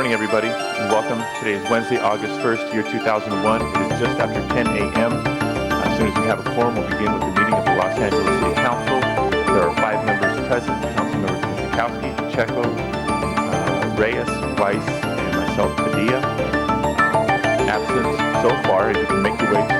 morning, everybody, and welcome. Today is Wednesday, August 1st, year 2001. It is just after 10 a.m. As soon as we have a quorum, we'll begin with the meeting of the Los Angeles City Council. There are 5 members present: Council members Kuzikowski, Pacheco, Reyes, Weiss, and myself, Padilla. Absent so far, as you can make your way.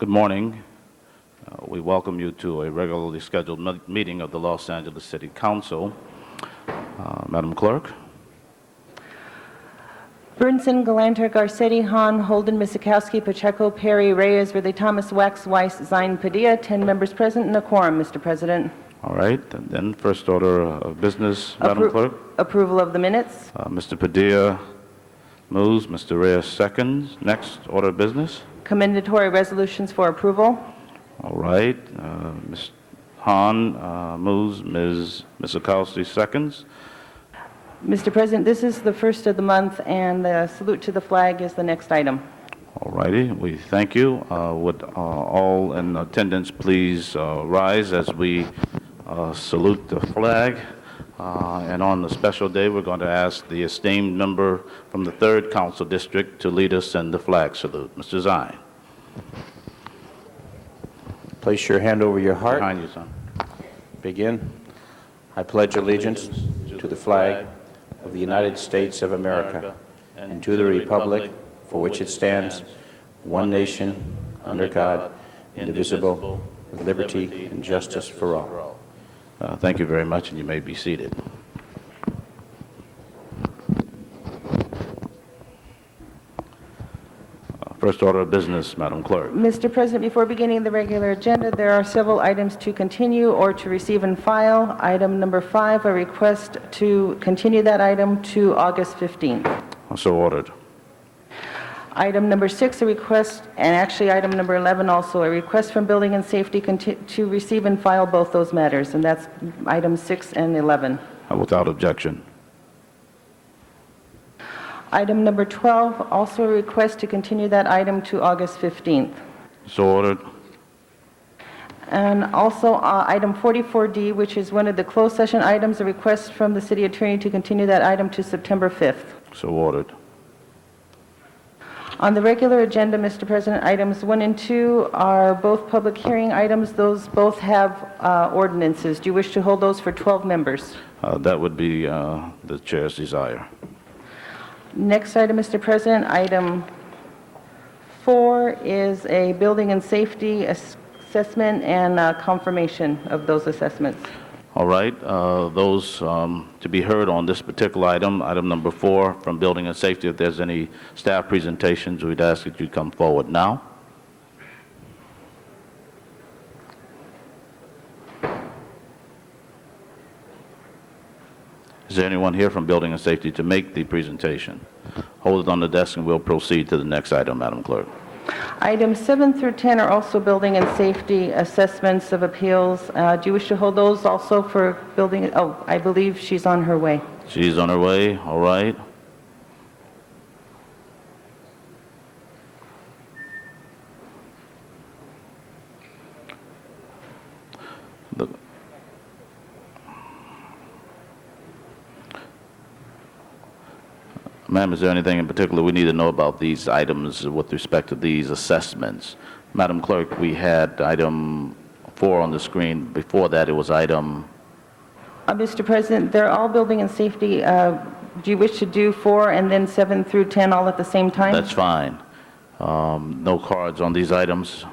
Good morning. We welcome you to a regularly scheduled meeting of the Los Angeles City Council. Madam Clerk. Burnson, Galanter, Garcetti, Hahn, Holden, Misikowski, Pacheco, Perry, Reyes, Ridley Thomas, Wax, Weiss, Zine, Padilla. 10 members present and a quorum, Mr. President. All right. And then first order of business, Madam Clerk. Approval of the minutes. Mr. Padilla moves. Mr. Reyes seconds. Next order of business. Commendatory resolutions for approval. All right. Ms. Hahn moves. Ms. Misikowski seconds. Mr. President, this is the first of the month, and the salute to the flag is the next item. All righty. We thank you. Would all in attendance please rise as we salute the flag. And on the special day, we're going to ask the esteemed member from the 3rd Council District to lead us in the flag salute. Mr. Zine. Place your hand over your heart. Behind you, son. Begin. I pledge allegiance to the flag of the United States of America and to the republic for which it stands, one nation, under God, indivisible, with liberty and justice for all. Thank you very much, and you may be seated. First order of business, Madam Clerk. Mr. President, before beginning the regular agenda, there are several items to continue or to receive and file. Item number 5, a request to continue that item to August 15th. So ordered. Item number 6, a request, and actually item number 11 also, a request from Building and Safety to receive and file both those matters, and that's items 6 and 11. Without objection. Item number 12, also a request to continue that item to August 15th. So ordered. And also item 44D, which is one of the closed session items, a request from the City Attorney to continue that item to September 5th. So ordered. On the regular agenda, Mr. President, items 1 and 2 are both public hearing items. Those both have ordinances. Do you wish to hold those for 12 members? That would be the chair's desire. Next item, Mr. President, item 4 is a building and safety assessment and confirmation of those assessments. All right. Those to be heard on this particular item, item number 4 from Building and Safety. If there's any staff presentations, we'd ask that you come forward now. Is there anyone here from Building and Safety to make the presentation? Hold it on the desk and we'll proceed to the next item, Madam Clerk. Items 7 through 10 are also building and safety assessments of appeals. Do you wish to hold those also for building? Oh, I believe she's on her way. She's on her way. All right. Ma'am, is there anything in particular we need to know about these items with respect to these assessments? Madam Clerk, we had item 4 on the screen. Before that, it was item... Mr. President, they're all building and safety. Do you wish to do 4 and then 7 through 10 all at the same time? That's fine. No cards on these items.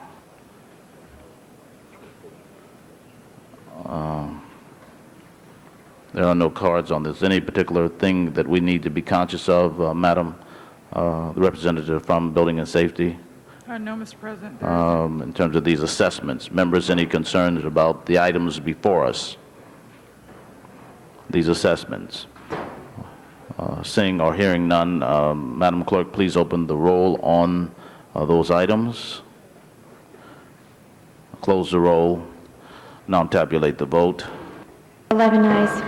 There are no cards on this. Any particular thing that we need to be conscious of, Madam, the representative from Building and Safety? No, Mr. President. In terms of these assessments, members, any concerns about the items before us? These assessments. Seeing or hearing none, Madam Clerk, please open the roll on those items. Close the roll. Now tabulate the vote. 11 ayes.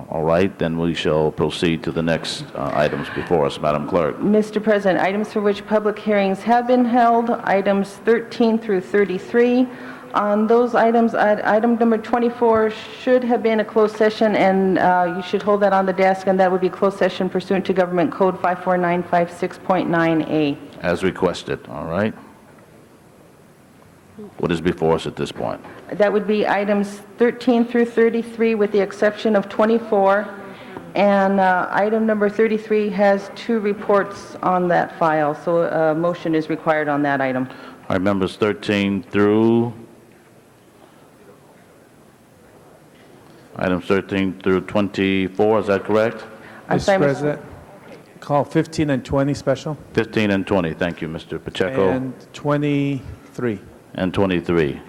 All right, then we shall proceed to the next items before us, Madam Clerk. Mr. President, items for which public hearings have been held, items 13 through 33. On those items, item number 24 should have been a closed session, and you should hold that on the desk, and that would be closed session pursuant to Government Code 54956.9A. As requested, all right. What is before us at this point? That would be items 13 through 33 with the exception of 24. And item number 33 has 2 reports on that file, so a motion is required on that item. All right, members 13 through, items 13 through 24, is that correct? I'm sorry, Mr. President, call 15 and 20 special, 15 and 20, thank you, Mr. Pacheco. and 23. And 23.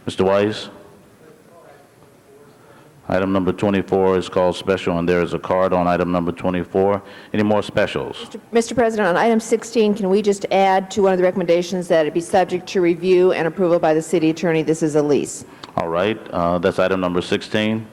Mr. Weiss? Item number 24 is called special, and there is a card on item number 24. Any more specials? Mr. President, on item 16, can we just add to one of the recommendations that it be subject to review and approval by the city attorney? This is a lease. All right, that's item number 16.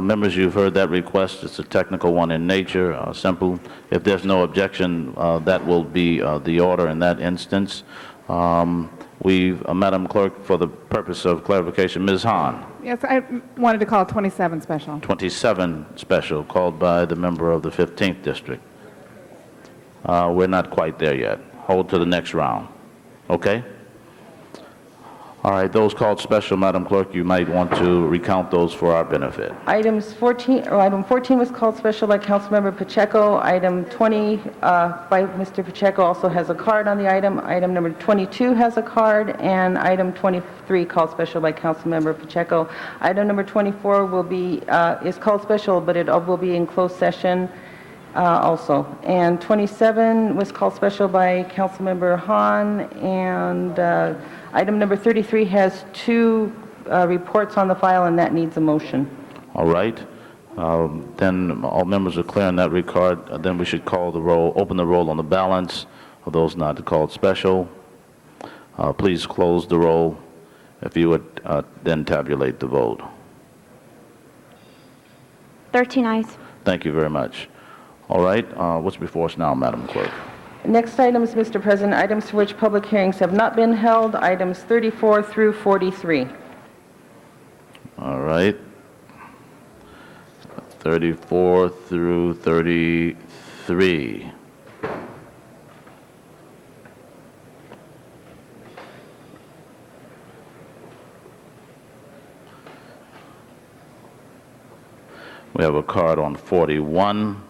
Members, you've heard that request. It's a technical one in nature, simple. If there's no objection, that will be the order in that instance. Madam Clerk, for the purpose of clarification, Ms. Hahn, Yes, I wanted to call 27 special. 27 special, called by the member of the 15th District. We're not quite there yet. Hold to the next round. Okay? All right, those called special, Madam Clerk, you might want to recount those for our benefit. Item 14 was called special by Councilmember Pacheco. Item 20 by Mr. Pacheco also has a card on the item. Item number 22 has a card, and item 23 called special by Councilmember Pacheco. Item number 24 will be is called special, but it will be in closed session also. And 27 was called special by Councilmember Hahn, and item number 33 has two reports on the file, and that needs a motion. All right. Then all members are clear in that regard. Then we should call the roll, open the roll on the balance of those not called special. Please close the roll. If you would then tabulate the vote. 13 eyes. Thank you very much. All right. What's before us now, Madam Clerk? Next items, Mr. President, items for which public hearings have not been held, items 34 through 43. All right. 34 through 33. We have a card on 41.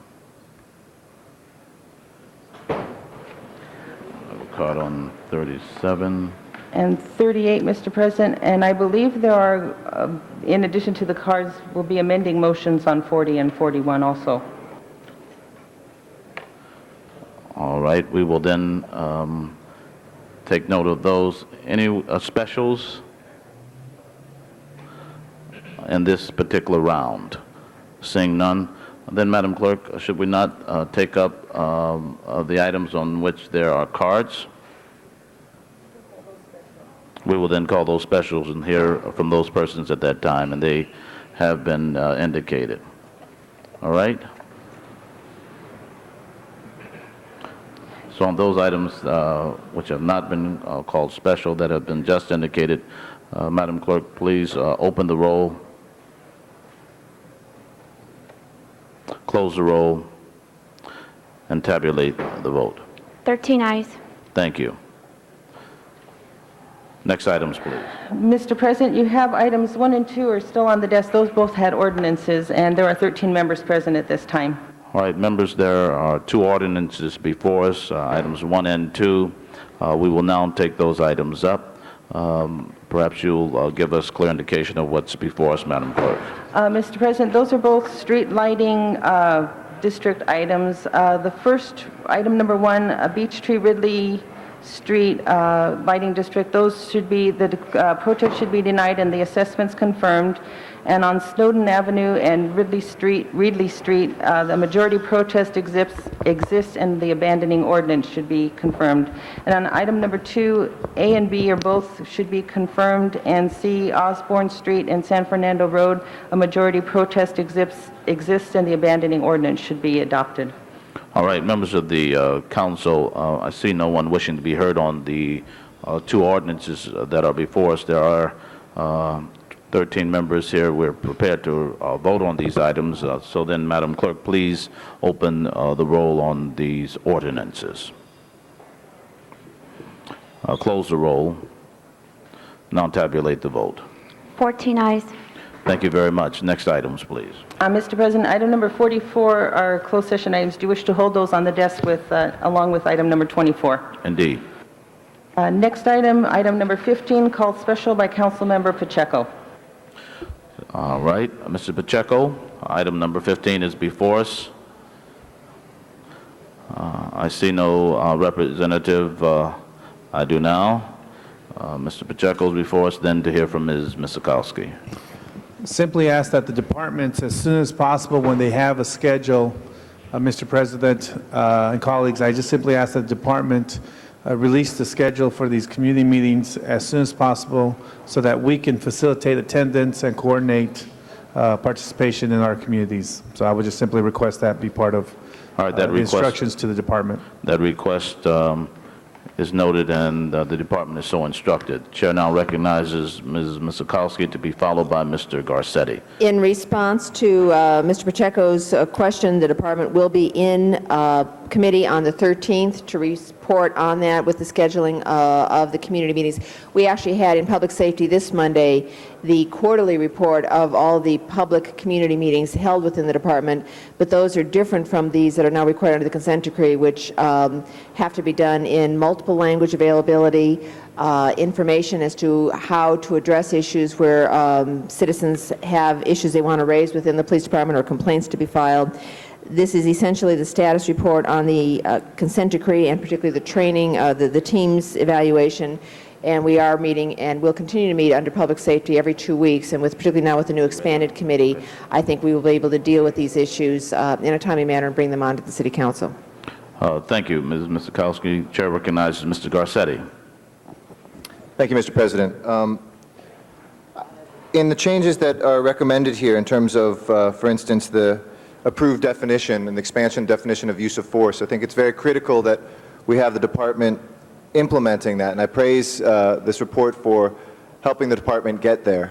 Card on 37. And 38, Mr. President, and I believe there are, in addition to the cards, will be amending motions on 40 and 41 also. All right, we will then take note of those. Any specials in this particular round? Seeing none, then, Madam Clerk, should we not take up the items on which there are cards? We will then call those specials and hear from those persons at that time, and they have been indicated. All right? So on those items which have not been called special, that have been just indicated, Madam Clerk, please open the roll, close the roll, and tabulate the vote. 13 eyes. Thank you. Next items, please. Mr. President, you have items 1 and 2 are still on the desk. Those both had ordinances, and there are 13 members present at this time. All right, members, there are two ordinances before us, items 1 and 2. We will now take those items up. Perhaps you'll give us clear indication of what's before us, Madam Clerk. Mr. President, those are both street lighting district items. The first, item number 1, Beech Tree Ridley Street lighting district, those should be, the protest should be denied and the assessments confirmed. And on Snowden Avenue and Reedley Street, the majority protest exists and the abandoning ordinance should be confirmed. And on item number 2, A and B are both should be confirmed, and C, Osborne Street and San Fernando Road, a majority protest exists and the abandoning ordinance should be adopted. All right, members of the council, I see no one wishing to be heard on the two ordinances that are before us. There are 13 members here. We're prepared to vote on these items. So then, Madam Clerk, please open the roll on these ordinances. Close the roll. Now tabulate the vote. 14 eyes. Thank you very much. Next items, please. Mr. President, item number 44 are closed session items. Do you wish to hold those on the desk with, along with item number 24? Indeed. Next item, item number 15, called special by Councilmember Pacheco. All right, Mr. Pacheco, item number 15 is before us. I see no representative. I do now. Mr. Pacheco is before us, then to hear from Ms. Miskowski. Simply ask that the departments, as soon as possible, when they have a schedule, Mr. President and colleagues, I just simply ask that the department release the schedule for these community meetings as soon as possible so that we can facilitate attendance and coordinate participation in our communities. So I would just simply request that be part of All right, that the request, instructions to the department. that request is noted, and the department is so instructed. Chair now recognizes Ms. Miskowski to be followed by Mr. Garcetti. In response to Mr. Pacheco's question, the department will be in committee on the 13th to report on that with the scheduling of the community meetings. We actually had in public safety this Monday the quarterly report of all the public community meetings held within the department, but those are different from these that are now required under the consent decree, which have to be done in multiple language availability, information as to how to address issues where citizens have issues they want to raise within the police department or complaints to be filed. This is essentially the status report on the consent decree and particularly the training, the team's evaluation. And we are meeting and will continue to meet under public safety every 2 weeks. And with particularly now with the new expanded committee, I think we will be able to deal with these issues in a timely manner and bring them on to the City Council. Thank you, Ms. Miskowski. Chair recognizes Mr. Garcetti. Thank you, Mr. President. In the changes that are recommended here in terms of, for instance, the approved definition and the expansion definition of use of force, I think it's very critical that we have the department implementing that, and I praise this report for helping the department get there.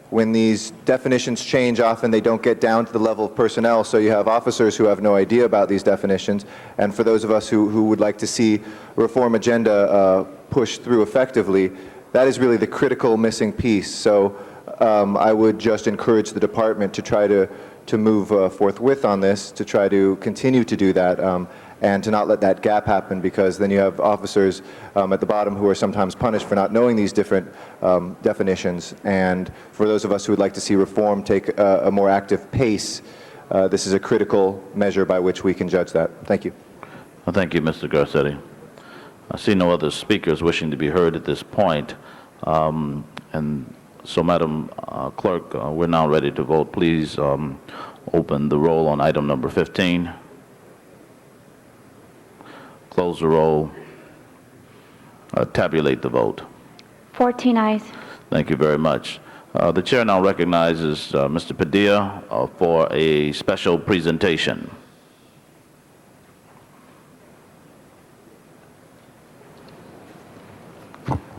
When these definitions change, often they don't get down to the level of personnel, so you have officers who have no idea about these definitions, and for those of us who would like to see a reform agenda pushed through effectively, that is really the critical missing piece. So I would just encourage the department to try to move forthwith on this, to try to continue to do that, and to not let that gap happen, because then you have officers at the bottom who are sometimes punished for not knowing these different definitions. And for those of us who would like to see reform take a more active pace, this is a critical measure by which we can judge that. Thank you. Well, thank you, Mr. Garcetti. I see no other speakers wishing to be heard at this point. And so, Madam Clerk, we're now ready to vote. Please open the roll on item number 15. Close the roll. Tabulate the vote. 14 ayes. Thank you very much. The chair now recognizes Mr. Padilla for a special presentation.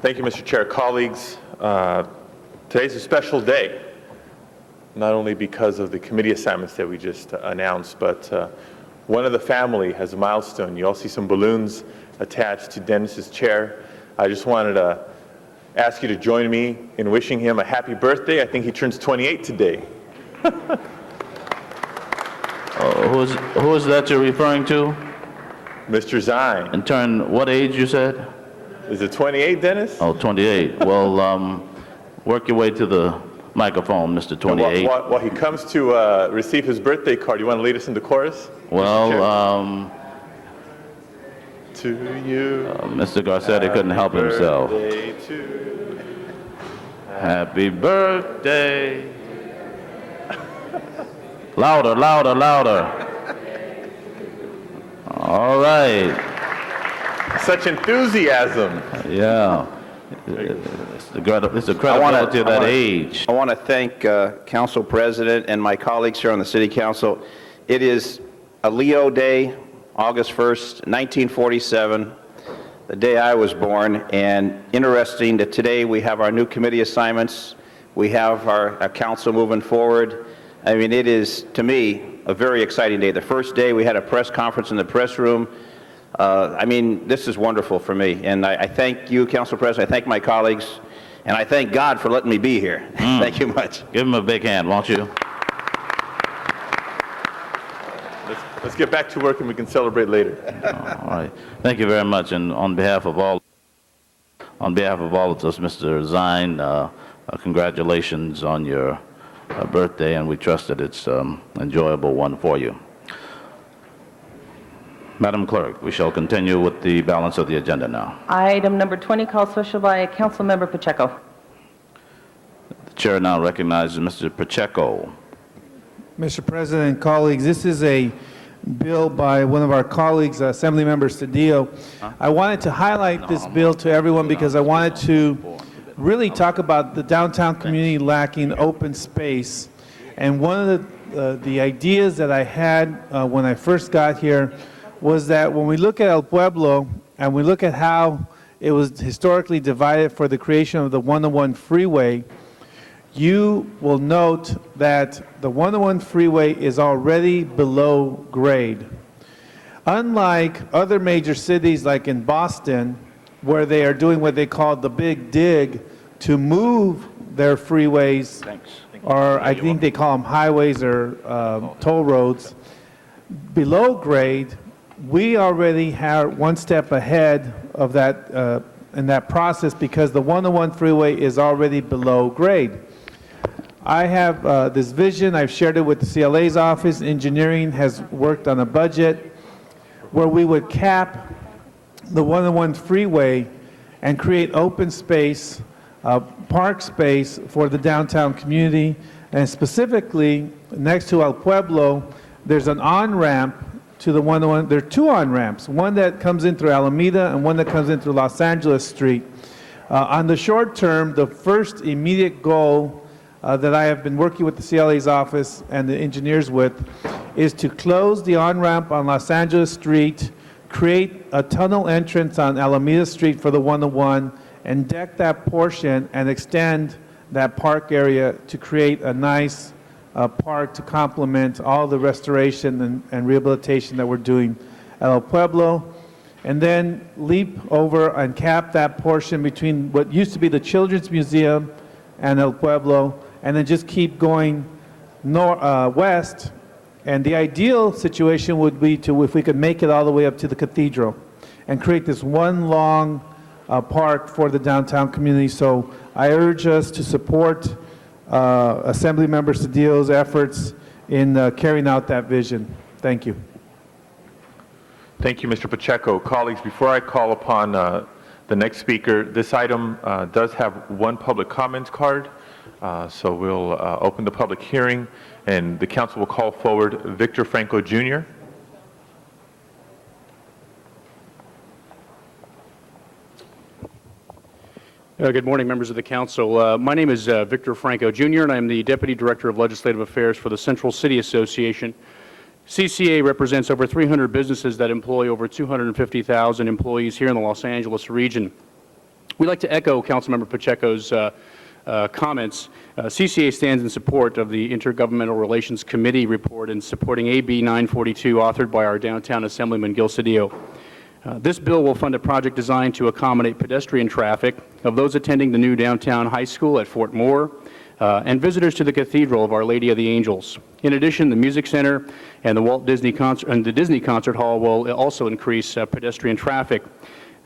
Thank you, Mr. Chair. Colleagues, today's a special day, not only because of the committee assignments that we just announced, but one of the family has a milestone. You all see some balloons attached to Dennis's chair. I just wanted to ask you to join me in wishing him a happy birthday. I think he turns 28 today. Who is that you're referring to? Mr. Zine. And turn what age, you said? Is it 28, Dennis? Oh, 28. Well, work your way to the microphone, Mr. 28. While he comes to receive his birthday card, you want to lead us into chorus? Well, to you. Mr. Garcetti couldn't help himself. Happy birthday. Louder, louder, louder. All right. Such enthusiasm. Yeah. It's the credibility of that age. I want to thank Council President and my colleagues here on the City Council. It is a Leo Day, August 1st, 1947, the day I was born, and interesting that today we have our new committee assignments. We have our council moving forward. I mean, it is, to me, a very exciting day. The first day we had a press conference in the press room. I mean, this is wonderful for me, and I thank you, Council President, I thank my colleagues, and I thank God for letting me be here. Thank you much. Give him a big hand, won't you? Let's get back to work and we can celebrate later. All right. Thank you very much, and on behalf of all On behalf of all of us, Mr. Zine, congratulations on your birthday, and we trust that it's an enjoyable one for you. Madam Clerk, we shall continue with the balance of the agenda now. Item number 20, called special by Councilmember Pacheco. The chair now recognizes Mr. Pacheco. Mr. President, colleagues, this is a bill by one of our colleagues, Assemblymember Cedillo. I wanted to highlight this bill to everyone because I wanted to really talk about the downtown community lacking open space. And one of the ideas that I had when I first got here was that when we look at El Pueblo and we look at how it was historically divided for the creation of the 101 freeway, you will note that the 101 freeway is already below grade. Unlike other major cities like in Boston, where they are doing what they call the big dig to move their freeways, or I think they call them highways or toll roads, below grade, we already have one step ahead of that in that process because the 101 freeway is already below grade. I have this vision. I've shared it with the CLA's office. Engineering has worked on a budget where we would cap the 101 freeway and create open space, park space for the downtown community. And specifically, next to El Pueblo, there's an on-ramp to the 101. There are two on-ramps, one that comes in through Alameda and one that comes in through Los Angeles Street. On the short term, the first immediate goal that I have been working with the CLA's office and the engineers with is to close the on-ramp on Los Angeles Street, create a tunnel entrance on Alameda Street for the 101, and deck that portion and extend that park area to create a nice park to complement all the restoration and rehabilitation that we're doing at El Pueblo, and then leap over and cap that portion between what used to be the Children's Museum and El Pueblo, and then just keep going west. And the ideal situation would be to, if we could make it all the way up to the cathedral and create this one long park for the downtown community. So I urge us to support Assemblymember Cedillo's efforts in carrying out that vision. Thank you. Thank you, Mr. Pacheco. Colleagues, before I call upon the next speaker, this item does have one public comments card. So we'll open the public hearing, and the council will call forward Victor Franco, Jr. Good morning, members of the council. My name is Victor Franco, Jr., and I'm the Deputy Director of Legislative Affairs for the Central City Association. CCA represents over 300 businesses that employ over 250,000 employees here in the Los Angeles region. We'd like to echo Councilmember Pacheco's comments. CCA stands in support of the Intergovernmental Relations Committee report and supporting AB 942, authored by our downtown Assemblyman Gil Cedillo. This bill will fund a project designed to accommodate pedestrian traffic of those attending the new downtown high school at Fort Moore and visitors to the Cathedral of Our Lady of the Angels. In addition, the Music Center and the Disney Concert Hall will also increase pedestrian traffic.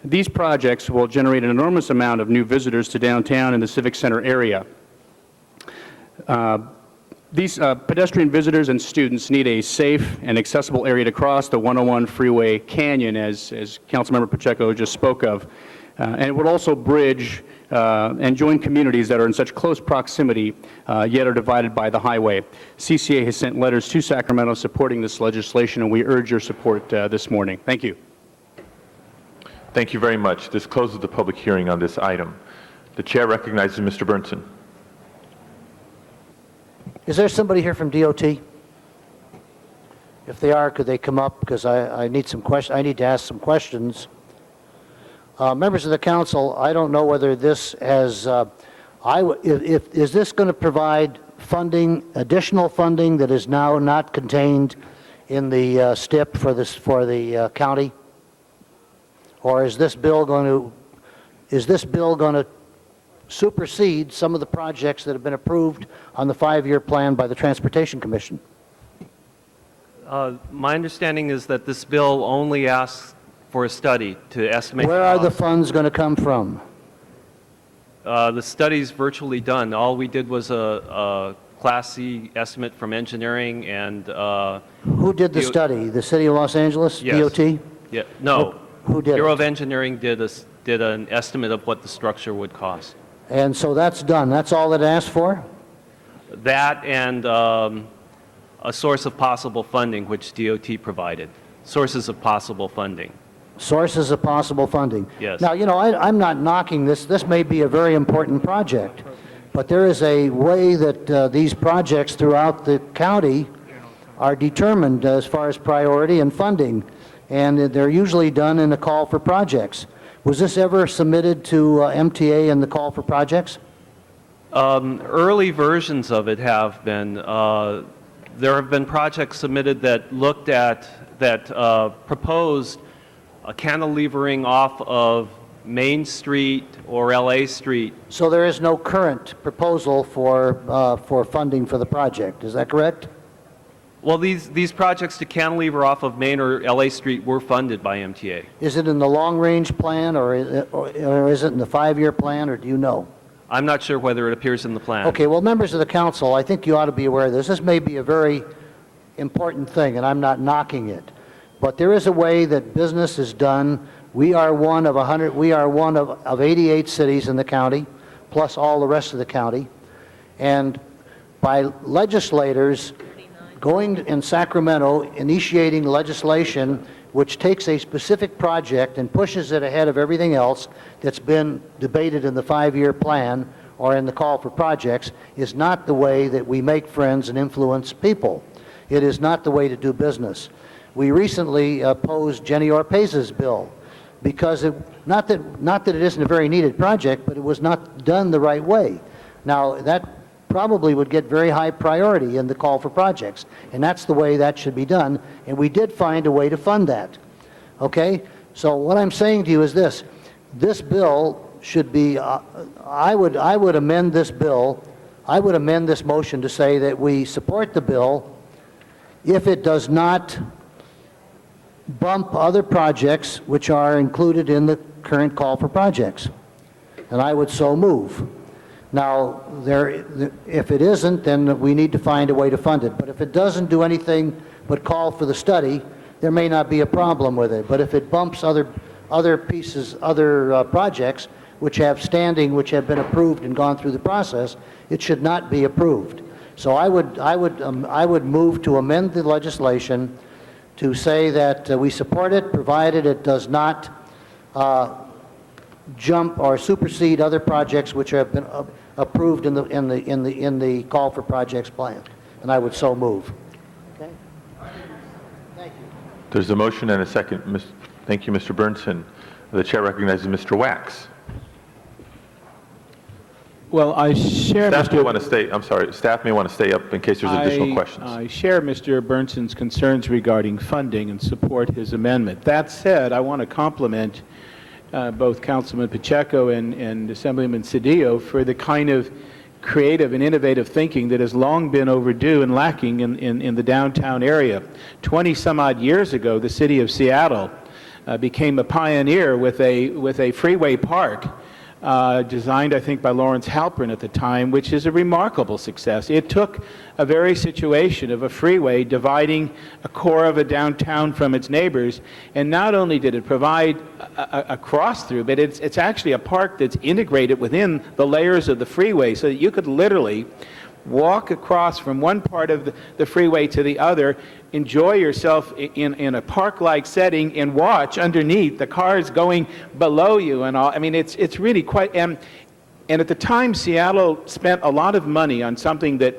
These projects will generate an enormous amount of new visitors to downtown and the Civic Center area. These pedestrian visitors and students need a safe and accessible area to cross the 101 freeway canyon, as Councilmember Pacheco just spoke of. And it would also bridge and join communities that are in such close proximity, yet are divided by the highway. CCA has sent letters to Sacramento supporting this legislation, and we urge your support this morning. Thank you. Thank you very much. This closes the public hearing on this item. The chair recognizes Mr. Burnson. Is there somebody here from DOT? If they are, could they come up, because I need to ask some questions. Members of the council, I don't know whether this has, is this going to provide funding, additional funding that is now not contained in the STIP for the county? Or is this bill going to supersede some of the projects that have been approved on the 5-year plan by the Transportation Commission? My understanding is that this bill only asks for a study to estimate. Where are the funds going to come from? The study's virtually done. All we did was a Class C estimate from engineering and... Who did the study? The City of Los Angeles, Yes. DOT? Yeah, no. Who did Bureau it? of Engineering did an estimate of what the structure would cost. And so that's done. That's all it asked for? That and a source of possible funding, which DOT provided. Sources of possible funding. Sources of possible funding. Yes. Now, you know, I'm not knocking this. This may be a very important project, but there is a way that these projects throughout the county are determined as far as priority and funding, and they're usually done in a call for projects. Was this ever submitted to MTA in the call for projects? Early versions of it have been. There have been projects submitted that looked at, that proposed a cantilevering off of Main Street or LA Street. So there is no current proposal for funding for the project, is that correct? Well, these projects to cantilever off of Main or LA Street were funded by MTA. Is it in the long-range plan, or is it in the 5-year plan, or do you know? I'm not sure whether it appears in the plan. Okay, well, members of the council, I think you ought to be aware of this. This may be a very important thing, and I'm not knocking it. But there is a way that business is done. We are one of 100, we are one of 88 cities in the county, plus all the rest of the county. And by legislators going in Sacramento, initiating legislation which takes a specific project and pushes it ahead of everything else that's been debated in the 5-year plan or in the call for projects, is not the way that we make friends and influence people. It is not the way to do business. We recently opposed Jenny Orpez's bill because not that it isn't a very needed project, but it was not done the right way. Now, that probably would get very high priority in the call for projects, and that's the way that should be done, and we did find a way to fund that. Okay? So what I'm saying to you is this. This bill should be, I would amend this bill, I would amend this motion to say that we support the bill if it does not bump other projects which are included in the current call for projects. And I would so move. Now, if it isn't, then we need to find a way to fund it. But if it doesn't do anything but call for the study, there may not be a problem with it. But if it bumps other pieces, other projects which have standing, which have been approved and gone through the process, it should not be approved. So I would move to amend the legislation to say that we support it, provided it does not jump or supersede other projects which have been approved in the call for projects plan. And I would so move. Okay. Thank you. There's a motion and a second. Thank you, Mr. Burnson. The chair recognizes Mr. Wax. Well, I share Staff may want to stay. I'm sorry. Staff may want to stay up in case there's additional questions. I share Mr. Burnson's concerns regarding funding and support his amendment. That said, I want to compliment both Councilman Pacheco and Assemblyman Cedillo for the kind of creative and innovative thinking that has long been overdue and lacking in the downtown area. 20-some-odd years ago, the city of Seattle became a pioneer with a freeway park designed, I think, by Lawrence Halpern at the time, which is a remarkable success. It took a very situation of a freeway dividing a core of a downtown from its neighbors, and not only did it provide a cross-through, but it's actually a park that's integrated within the layers of the freeway, so that you could literally walk across from one part of the freeway to the other, enjoy yourself in a park-like setting, and watch underneath the cars going below you and all. I mean, it's really quite, and at the time, Seattle spent a lot of money on something that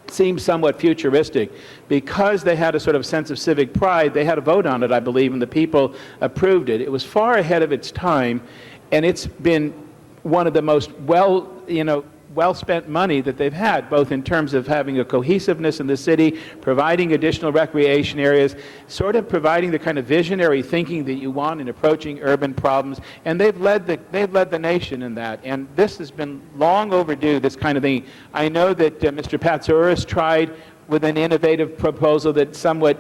seemed somewhat futuristic. Because they had a sort of sense of civic pride, they had a vote on it, I believe, and the people approved it. It was far ahead of its time, and it's been one of the most well-spent money that they've had, both in terms of having a cohesiveness in the city, providing additional recreation areas, sort of providing the kind of visionary thinking that you want in approaching urban problems, and they've led the nation in that. And this has been long overdue, this kind of thing. I know that Mr. Patsouris tried with an innovative proposal that somewhat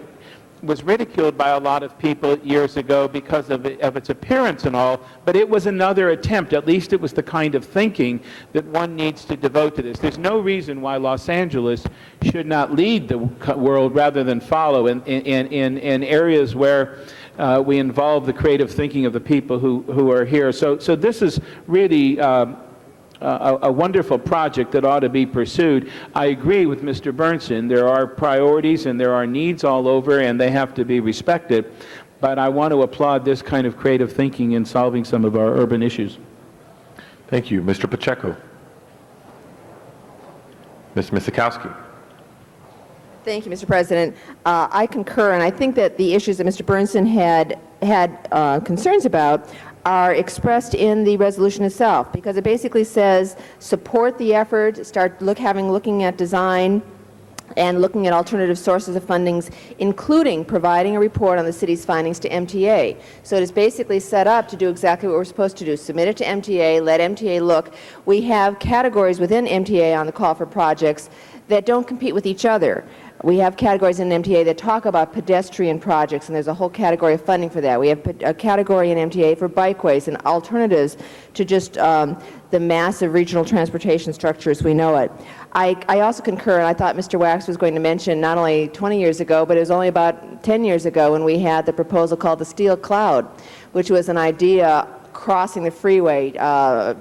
was ridiculed by a lot of people years ago because of its appearance and all, but it was another attempt. At least it was the kind of thinking that one needs to devote to this. There's no reason why Los Angeles should not lead the world rather than follow in areas where we involve the creative thinking of the people who are here. So this is really a wonderful project that ought to be pursued. I agree with Mr. Bernson. There are priorities and there are needs all over, and they have to be respected. But I want to applaud this kind of creative thinking in solving some of our urban issues. Thank you. Mr. Pacheco. Ms. Misikowski. Thank you, Mr. President. I concur, and I think that the issues that Mr. Bernson had concerns about are expressed in the resolution itself, because it basically says support the effort, start looking at design and looking at alternative sources of fundings, including providing a report on the city's findings to MTA. So it is basically set up to do exactly what we're supposed to do: submit it to MTA, let MTA look. We have categories within MTA on the call for projects that don't compete with each other. We have categories in MTA that talk about pedestrian projects, and there's a whole category of funding for that. We have a category in MTA for bikeways and alternatives to just the massive regional transportation structure as we know it. I also concur, and I thought Mr. Wax was going to mention not only 20 years ago, but it was only about 10 years ago when we had the proposal called the Steel Cloud, which was an idea crossing the freeway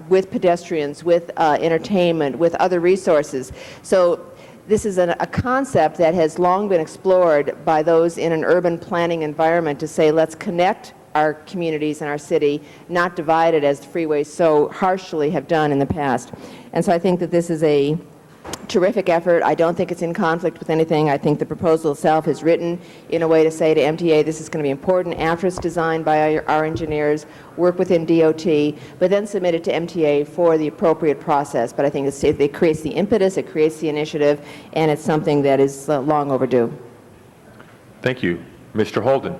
with pedestrians, with entertainment, with other resources. So this is a concept that has long been explored by those in an urban planning environment to say, let's connect our communities and our city, not divide it as the freeways so harshly have done in the past. And so I think that this is a terrific effort. I don't think it's in conflict with anything. I think the proposal itself is written in a way to say to MTA, this is going to be important after it's designed by our engineers, work within DOT, but then submit it to MTA for the appropriate process. But I think it creates the impetus, it creates the initiative, and it's something that is long overdue. Thank you. Mr. Holden.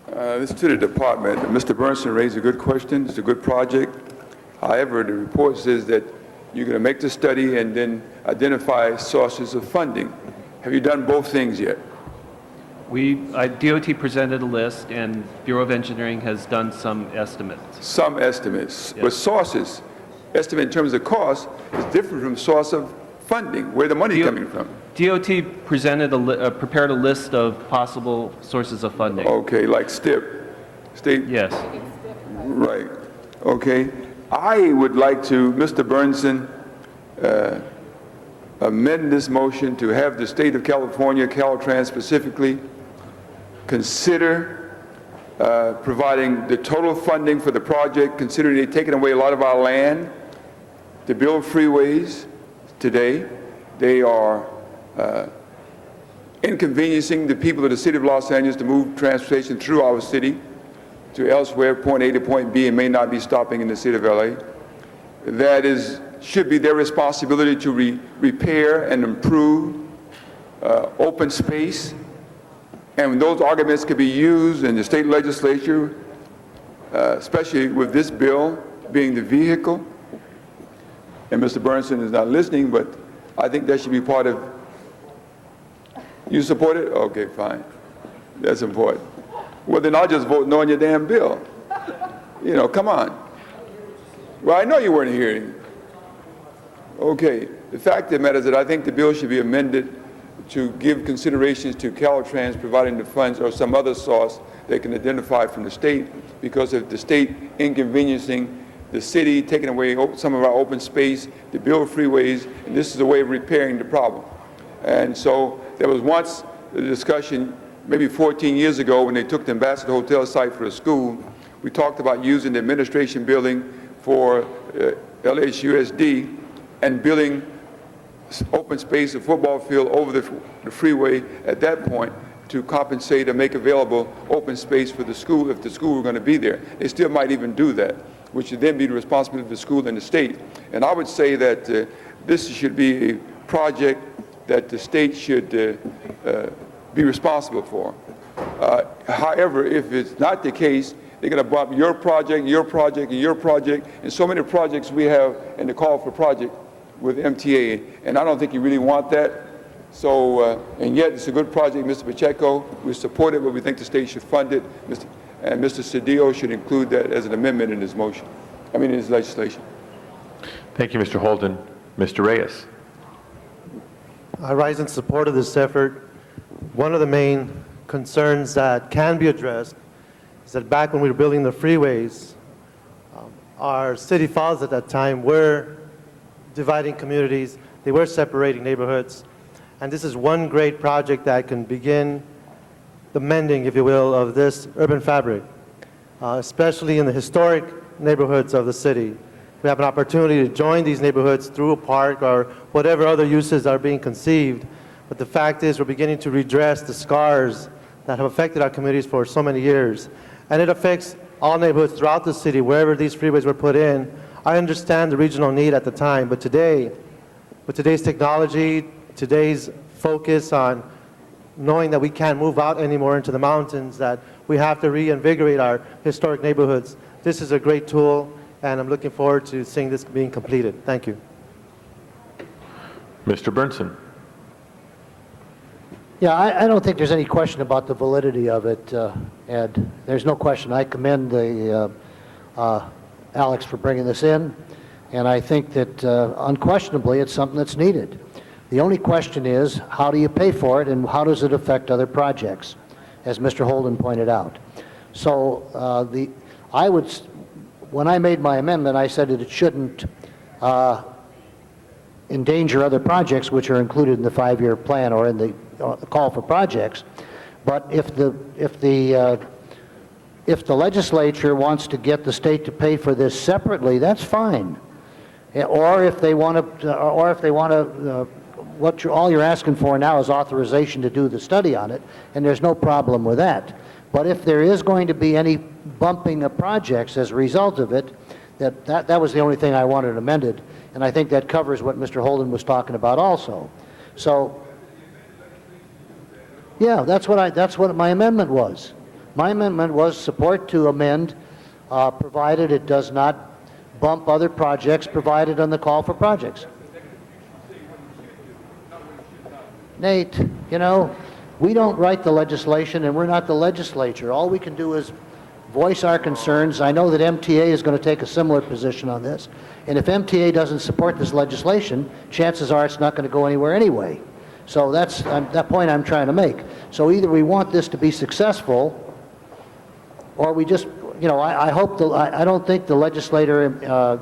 This is to the department. Mr. Bernson raised a good question. It's a good project. However, the report says that you're going to make the study and then identify sources of funding. Have you done both things yet? DOT presented a list, and Bureau of Engineering has done some estimates. Some estimates. Yes. But sources, estimate in terms of cost, is different from source of funding, where the money coming from. DOT presented prepared a list of possible sources of funding. Okay, like STIP. State? Yes. Right. Okay. I would like to, Mr. Bernson, amend this motion to have the state of California, Caltrans specifically, consider providing the total funding for the project, considering they've taken away a lot of our land to build freeways today. They are inconveniencing the people of the city of Los Angeles to move transportation through our city to elsewhere, point A to point B, and may not be stopping in the city of LA. That should be their responsibility to repair and improve open space. And those arguments could be used in the state legislature, especially with this bill being the vehicle. And Mr. Bernson is not listening, but I think that should be part of. You support it? Okay, fine. That's important. Well, then I'll just vote no on your damn bill. You know, come on. Well, I know you weren't hearing. Okay. The fact of the matter is that I think the bill should be amended to give considerations to Caltrans providing the funds or some other source they can identify from the state, because of the state inconveniencing the city, taking away some of our open space to build freeways, and this is a way of repairing the problem. And so there was once a discussion, maybe 14 years ago, when they took the Ambassador Hotel site for a school. We talked about using the administration building for LHUSD and building open space, a football field over the freeway at that point to compensate and make available open space for the school if the school were going to be there. They still might even do that, which would then be the responsibility of the school and the state. And I would say that this should be a project that the state should be responsible for. However, if it's not the case, they're going to bump your project, your project, and your project, and so many projects we have in the call for project with MTA, and I don't think you really want that. So, and yet it's a good project, Mr. Pacheco. We support it, but we think the state should fund it. And Mr. Cedillo should include that as an amendment in his motion, in his legislation. Thank you, Mr. Holden. Mr. Reyes. I rise in support of this effort. One of the main concerns that can be addressed is that back when we were building the freeways, our city fathers at that time were dividing communities. They were separating neighborhoods. And this is one great project that can begin the mending, if you will, of this urban fabric, especially in the historic neighborhoods of the city. We have an opportunity to join these neighborhoods through a park or whatever other uses are being conceived. But the fact is we're beginning to redress the scars that have affected our communities for so many years. And it affects all neighborhoods throughout the city, wherever these freeways were put in. I understand the regional need at the time, but today, with today's technology, today's focus on knowing that we can't move out anymore into the mountains, that we have to reinvigorate our historic neighborhoods, this is a great tool, and I'm looking forward to seeing this being completed. Thank you. Mr. Burnson. Yeah, I don't think there's any question about the validity of it, Ed. There's no question. I commend Alex for bringing this in, and I think that unquestionably it's something that's needed. The only question is, how do you pay for it, and how does it affect other projects, as Mr. Holden pointed out. So when I made my amendment, I said that it shouldn't endanger other projects which are included in the 5-year plan or in the call for projects. But if the legislature wants to get the state to pay for this separately, that's fine. Or if they want to, all you're asking for now is authorization to do the study on it, and there's no problem with that. But if there is going to be any bumping of projects as a result of it, that was the only thing I wanted amended, and I think that covers what Mr. Holden was talking about also. So, yeah, that's what my amendment was. My amendment was support to amend, provided it does not bump other projects provided on the call for projects. Nate, we don't write the legislation, and we're not the legislature. All we can do is voice our concerns. I know that MTA is going to take a similar position on this, and if MTA doesn't support this legislation, chances are it's not going to go anywhere anyway. So that's that point I'm trying to make. So either we want this to be successful, or we just, I don't think the legislator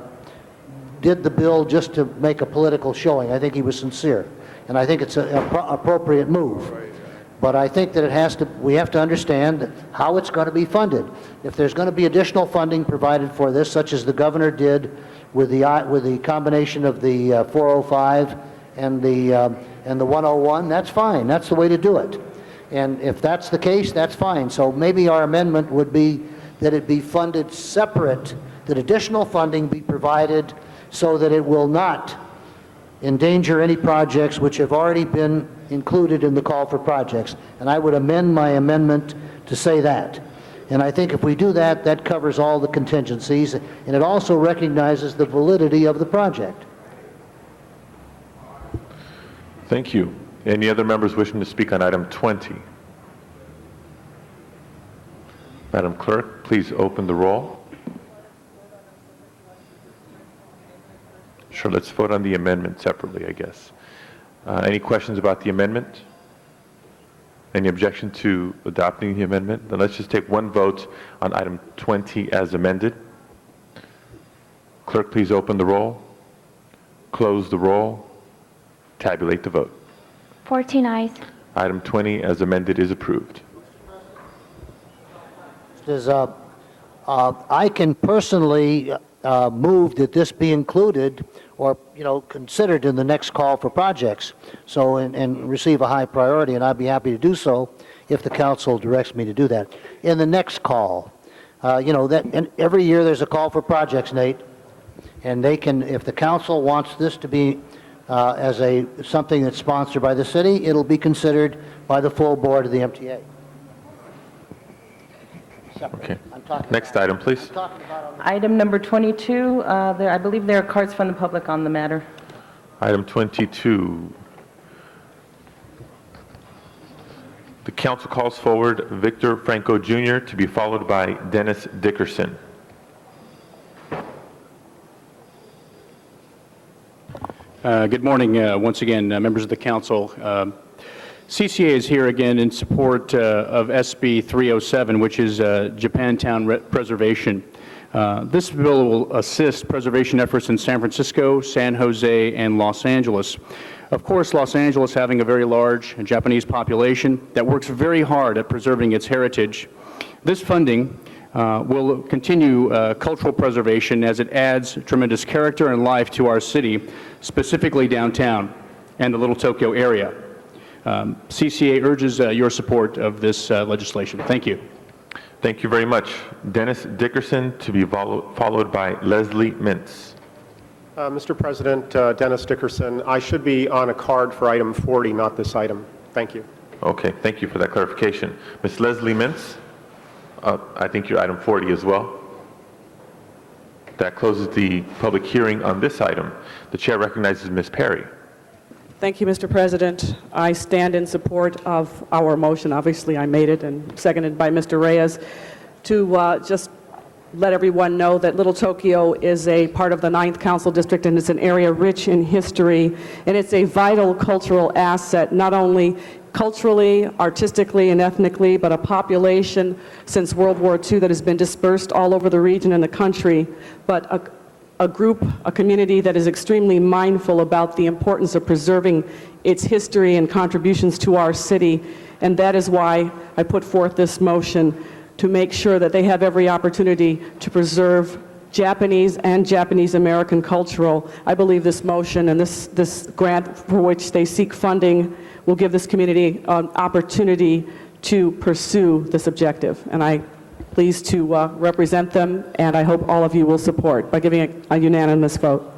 did the bill just to make a political showing. I think he was sincere, and I think it's an appropriate move. But I think that we have to understand how it's going to be funded. If there's going to be additional funding provided for this, such as the governor did with the combination of the 405 and the 101, that's fine. That's the way to do it. And if that's the case, that's fine. So maybe our amendment would be that it be funded separate, that additional funding be provided so that it will not endanger any projects which have already been included in the call for projects. And I would amend my amendment to say that. And I think if we do that, that covers all the contingencies, and it also recognizes the validity of the project. Thank you. Any other members wishing to speak on item 20? Madam Clerk, please open the roll. Sure, let's vote on the amendment separately, I guess. Any questions about the amendment? Any objection to adopting the amendment? Then let's just take one vote on item 20 as amended. Clerk, please open the roll, close the roll, tabulate the vote. 14 ayes. Item 20 as amended is approved. I can personally move that this be included or considered in the next call for projects, so and receive a high priority, and I'd be happy to do so if the council directs me to do that. In the next call, and every year there's a call for projects, Nate, and they can, if the council wants this to be as something that's sponsored by the city, it'll be considered by the full board of the MTA. Okay. Next item, please. Item number 22, I believe there are cards from the public on the matter. Item 22. The council calls forward Victor Franco Jr. to be followed by Dennis Dickerson. Good morning, once again, members of the council. CCA is here again in support of SB 307, which is Japantown preservation. This bill will assist preservation efforts in San Francisco, San Jose, and Los Angeles. Of course, Los Angeles having a very large Japanese population that works very hard at preserving its heritage. This funding will continue cultural preservation as it adds tremendous character and life to our city, specifically downtown and the Little Tokyo area. CCA urges your support of this legislation. Thank you. Thank you very much. Dennis Dickerson to be followed by Leslie Mintz. Mr. President, Dennis Dickerson, I should be on a card for item 40, not this item. Thank you. Okay, thank you for that clarification. Ms. Leslie Mintz, I think you're item 40 as well. That closes the public hearing on this item. The chair recognizes Ms. Perry. Thank you, Mr. President. I stand in support of our motion. Obviously, I made it and seconded by Mr. Reyes to just let everyone know that Little Tokyo is a part of the 9th Council District, and it's an area rich in history, and it's a vital cultural asset, not only culturally, artistically, and ethnically, but a population since World War II that has been dispersed all over the region and the country, but a group, a community that is extremely mindful about the importance of preserving its history and contributions to our city, and that is why I put forth this motion to make sure that they have every opportunity to preserve Japanese and Japanese American cultural. I believe this motion and this grant for which they seek funding will give this community an opportunity to pursue this objective. And I'm pleased to represent them, and I hope all of you will support by giving it a unanimous vote.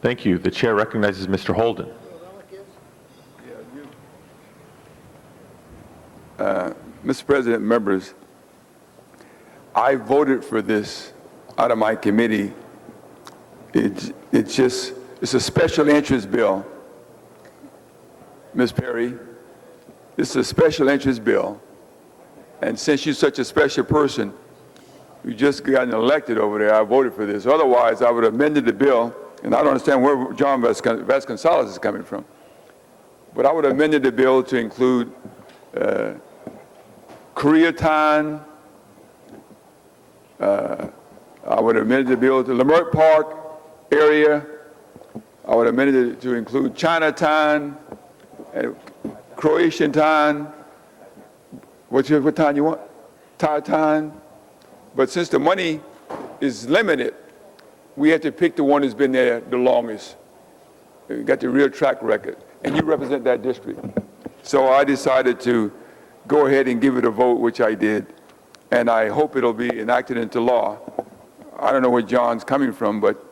Thank you. The chair recognizes Mr. Holden. Mr. President, members, I voted for this out of my committee. It's a special interest bill. Ms. Perry, this is a special interest bill. And since you're such a special person, you just gotten elected over there, I voted for this. Otherwise, I would have amended the bill, and I don't understand where John Vasconcellos is coming from. But I would have amended the bill to include Koreatown. I would have amended the bill to Leimert Park area. I would have amended it to include Chinatown and Croatian Town. What town you want? Thai town. But since the money is limited, we have to pick the one that's been there the longest. You got the real track record, and you represent that district. So I decided to go ahead and give it a vote, which I did, and I hope it'll be enacted into law. I don't know where John's coming from, but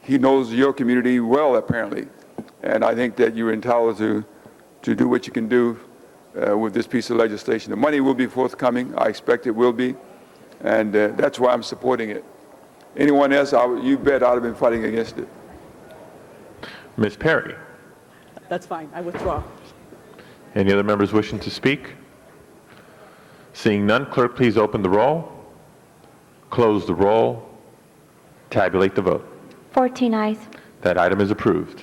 he knows your community well, apparently, and I think that you're entitled to do what you can do with this piece of legislation. The money will be forthcoming. I expect it will be, and that's why I'm supporting it. Anyone else, you bet I'd have been fighting against it. Ms. Perry. That's fine. I withdraw. Any other members wishing to speak? Seeing none, clerk, please open the roll, close the roll, tabulate the vote. 14 ayes. That item is approved.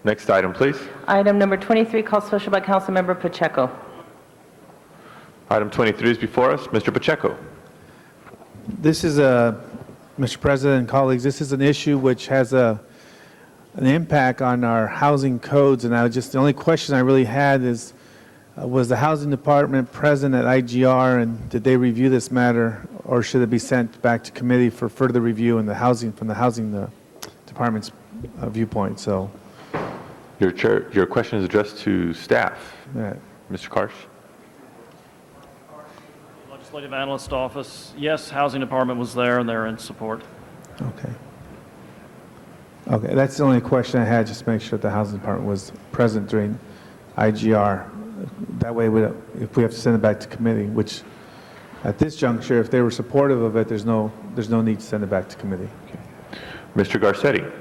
Next item, please. Item number 23, called special by Councilmember Pacheco. Item 23 is before us. Mr. Pacheco. This is Mr. President and colleagues, this is an issue which has an impact on our housing codes, and the only question I really had is, was the housing department present at IGR, and did they review this matter, or should it be sent back to committee for further review from the housing department's viewpoint? So, your question is addressed to staff. Yeah. Mr. Karsh. Legislative Analyst Office, yes, Housing Department was there, and they're in support. Okay, that's the only question I had, just to make sure the housing department was present during IGR. That way, if we have to send it back to committee, which at this juncture, if they were supportive of it, there's no need to send it back to committee. Mr. Garcetti.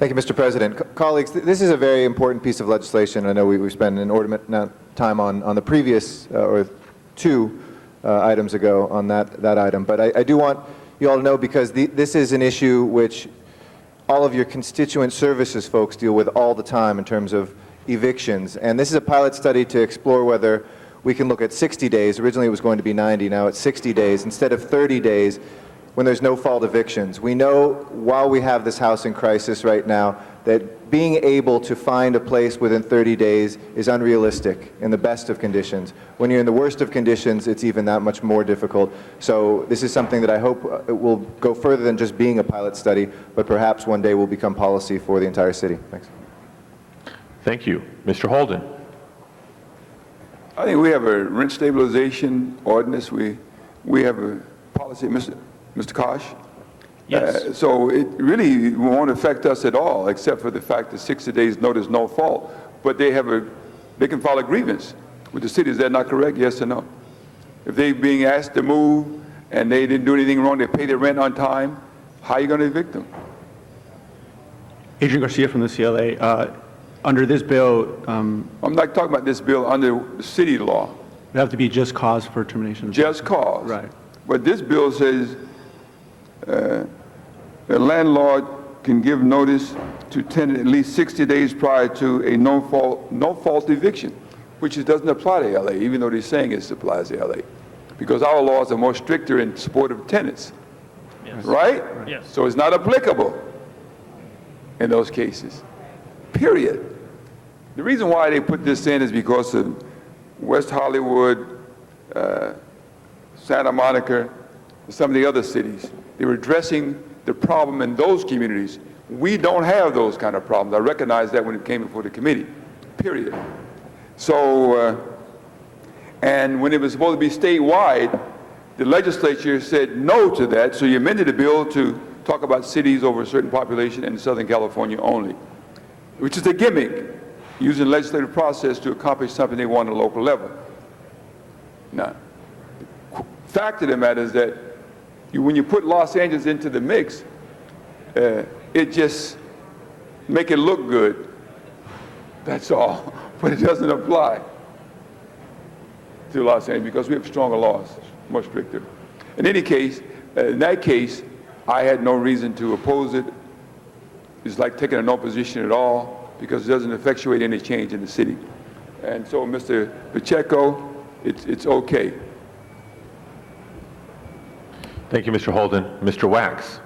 Thank you, Mr. President. Colleagues, this is a very important piece of legislation. I know we spent an inordinate amount of time on the previous, or two items ago on that item. But I do want you all to know, because this is an issue which all of your constituent services folks deal with all the time in terms of evictions. And this is a pilot study to explore whether we can look at 60 days. Originally it was going to be 90, now it's 60 days, instead of 30 days when there's no fault evictions. We know, while we have this housing crisis right now, that being able to find a place within 30 days is unrealistic in the best of conditions. When you're in the worst of conditions, it's even that much more difficult. So this is something that I hope will go further than just being a pilot study, but perhaps one day will become policy for the entire city. Thanks. Thank you. Mr. Holden. I think we have a rent stabilization ordinance. We have a policy, Mr. Kosh? Yes. So it really won't affect us at all, except for the fact that 60 days notice no fault. But they can file a grievance with the city. Is that not correct? Yes or no? If they're being asked to move and they didn't do anything wrong, they pay their rent on time, how are you going to evict them? Adrian Garcia from the CLA. Under this bill, I'm not talking about this bill under city law. there have to be just cause for termination. Just cause. Right. But this bill says the landlord can give notice to tenant at least 60 days prior to a no fault eviction, which it doesn't apply to LA, even though they're saying it applies to LA, because our laws are more stricter in support of tenants. Yes. Right? Yes. So it's not applicable in those cases, period. The reason why they put this in is because of West Hollywood, Santa Monica, and some of the other cities. They were addressing the problem in those communities. We don't have those kind of problems. I recognize that when it came before the committee, period. So, and when it was supposed to be statewide, the legislature said no to that, so you amended the bill to talk about cities over a certain population in Southern California only, which is a gimmick, using the legislative process to accomplish something they want at a local level. Now, the fact of the matter is that when you put Los Angeles into the mix, it just make it look good. That's all. But it doesn't apply to Los Angeles because we have stronger laws, more stricter. In any case, in that case, I had no reason to oppose it. It's like taking a no position at all because it doesn't effectuate any change in the city. And so, Mr. Pacheco, it's okay. Thank you, Mr. Holden. Mr. Wax.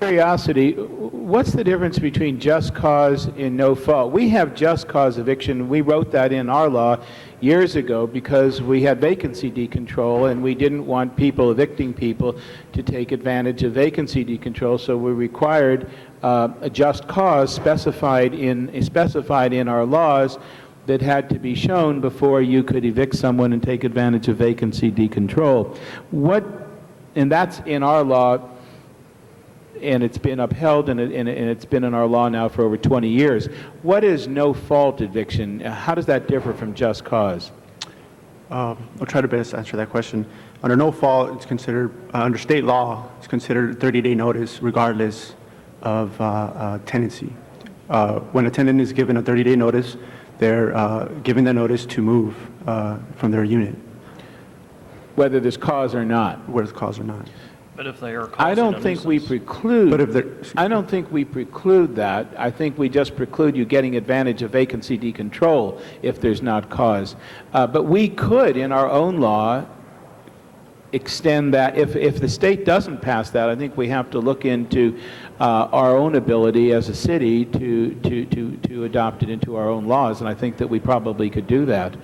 Curiosity, what's the difference between just cause and no fault? We have just cause eviction. We wrote that in our law years ago because we had vacancy decontrol and we didn't want people evicting people to take advantage of vacancy decontrol, so we required a just cause specified in our laws that had to be shown before you could evict someone and take advantage of vacancy decontrol. And that's in our law, and it's been upheld, and it's been in our law now for over 20 years. What is no-fault eviction? How does that differ from just cause? I'll try to best answer that question. Under no fault, it's considered, under state law, it's considered a 30-day notice regardless of tenancy. When a tenant is given a 30-day notice, they're given the notice to move from their unit. Whether there's cause or not? Whether there's cause or not. But if they are causing I don't think we preclude. But if I don't think we preclude that. I think we just preclude you getting advantage of vacancy decontrol if there's not cause. But we could, in our own law, extend that. If the state doesn't pass that, I think we have to look into our own ability as a city to adopt it into our own laws, and I think that we probably could do that.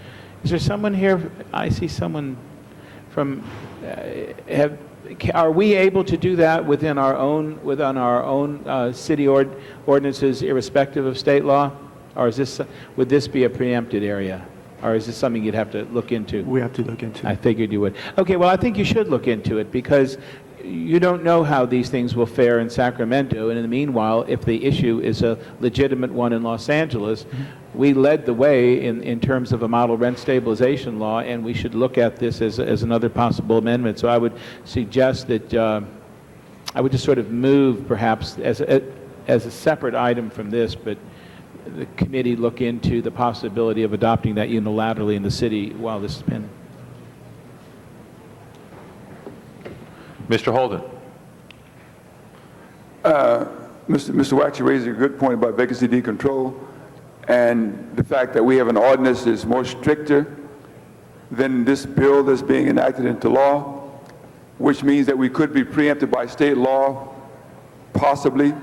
Is there someone here? I see someone from. Are we able to do that within our own city ordinances, irrespective of state law, or would this be a preempted area, or is this something you'd have to look into? We have to look into it. I figured you would. Okay, well, I think you should look into it because you don't know how these things will fare in Sacramento, and in the meanwhile, if the issue is a legitimate one in Los Angeles, we led the way in terms of a model rent stabilization law, and we should look at this as another possible amendment. So I would suggest that I would just sort of move, perhaps, as a separate item from this, but the committee look into the possibility of adopting that unilaterally in the city while this is pending. Mr. Holden. Mr. Wax, you raised a good point about vacancy decontrol and the fact that we have an ordinance that's more stricter than this bill that's being enacted into law, which means that we could be preempted by state law, possibly.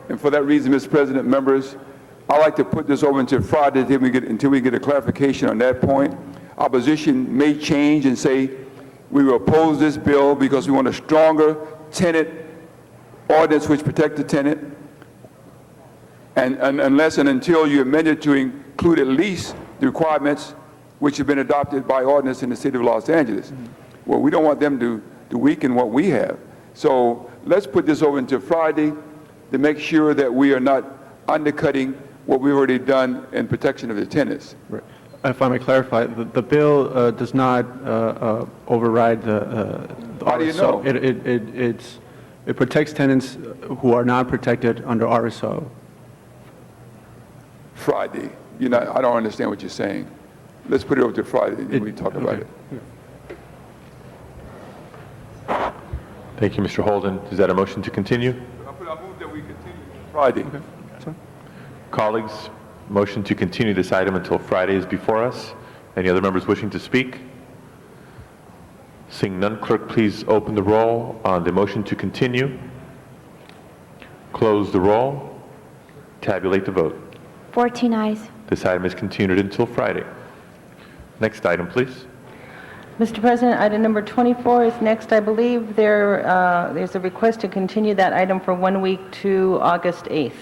And for that reason, Mr. President, members, I'd like to put this over until Friday until we get a clarification on that point. Our position may change and say we will oppose this bill because we want a stronger tenant ordinance which protects the tenant, and unless and until you amend it to include at least the requirements which have been adopted by ordinance in the city of Los Angeles. Well, we don't want them to weaken what we have. So let's put this over until Friday to make sure that we are not undercutting what we've already done in protection of the tenants. Right. If I may clarify, the bill does not override the How do you RSO. know? It protects tenants who are not protected under RSO. Friday. I don't understand what you're saying. Let's put it over to Friday and we talk about it. Thank you, Mr. Holden. Is that a motion to continue? I move that we continue Friday. Okay. Colleagues, motion to continue this item until Friday is before us. Any other members wishing to speak? Seeing none, clerk, please open the roll on the motion to continue. Close the roll. Tabulate the vote. 14 ayes. This item is continued until Friday. Next item, please. Mr. President, item number 24 is next. I believe there's a request to continue that item for 1 week to August 8th.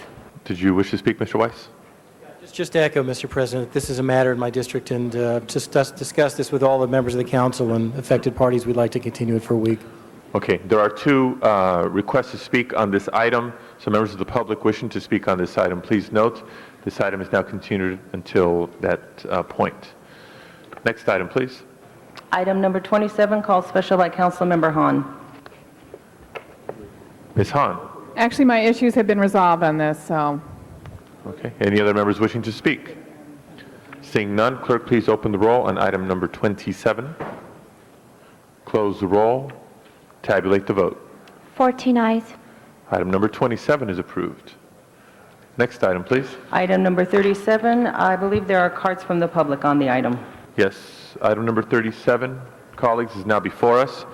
Did you wish to speak, Mr. Weiss? Just to echo, Mr. President, this is a matter in my district, and just discuss this with all the members of the council and affected parties. We'd like to continue it for a week. Okay, there are two requests to speak on this item. So members of the public wishing to speak on this item, please note this item is now continued until that point. Next item, please. Item number 27, called special by Councilmember Hahn. Ms. Hahn. Actually, my issues have been resolved on this, so. Okay, any other members wishing to speak? Seeing none, clerk, please open the roll on item number 27. Close the roll. Tabulate the vote. 14 ayes. Item number 27 is approved. Next item, please. Item number 37, I believe there are cards from the public on the item. Yes, item number 37, colleagues, is now before us.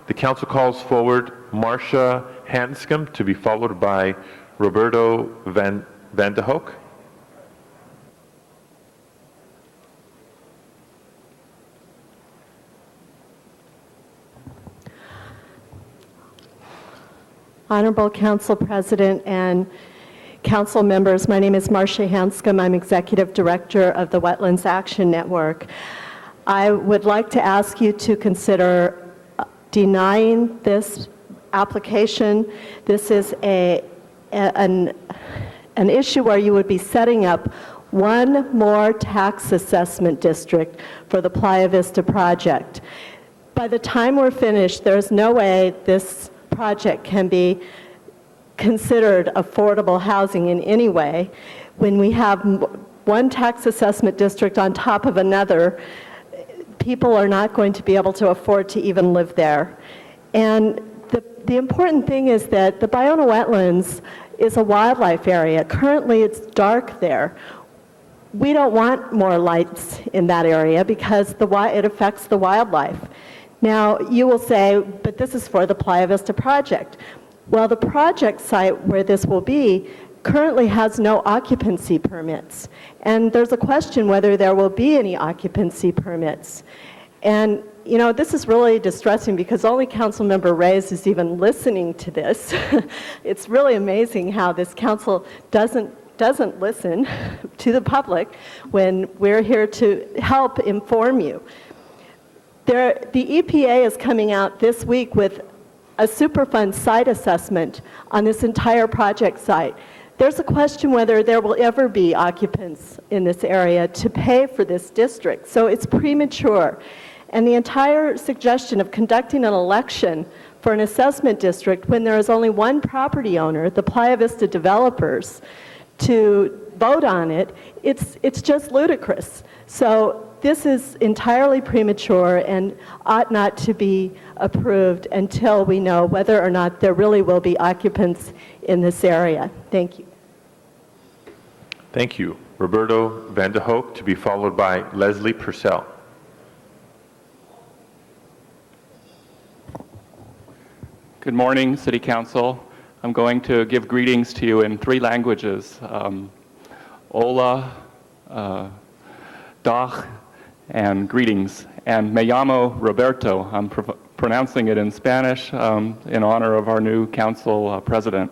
The council calls forward Marcia Hanscom to be followed by Roberto Van de Hoek. Honorable Council President and Council members, my name is Marcia Hanscom. I'm Executive Director of the Wetlands Action Network. I would like to ask you to consider denying this application. This is an issue where you would be setting up one more tax assessment district for the Playa Vista project. By the time we're finished, there's no way this project can be considered affordable housing in any way. When we have one tax assessment district on top of another, people are not going to be able to afford to even live there. And the important thing is that the Ballona Wetlands is a wildlife area. Currently, it's dark there. We don't want more lights in that area because it affects the wildlife. Now, you will say, but this is for the Playa Vista project. Well, the project site where this will be currently has no occupancy permits. And there's a question whether there will be any occupancy permits. And, you know, this is really distressing because only Councilmember Reyes is even listening to this. It's really amazing how this council doesn't listen to the public when we're here to help inform you. The EPA is coming out this week with a Superfund site assessment on this entire project site. There's a question whether there will ever be occupants in this area to pay for this district. So it's premature. And the entire suggestion of conducting an election for an assessment district when there is only one property owner, the Playa Vista developers, to vote on it, it's just ludicrous. So this is entirely premature and ought not to be approved until we know whether or not there really will be occupants in this area. Thank you. Thank you. Roberto Van de Hoek, to be followed by Leslie Purcell. Good morning, City Council. I'm going to give greetings to you in 3 languages. Hola, Dag, and greetings. And me llamo Roberto. I'm pronouncing it in Spanish in honor of our new council president.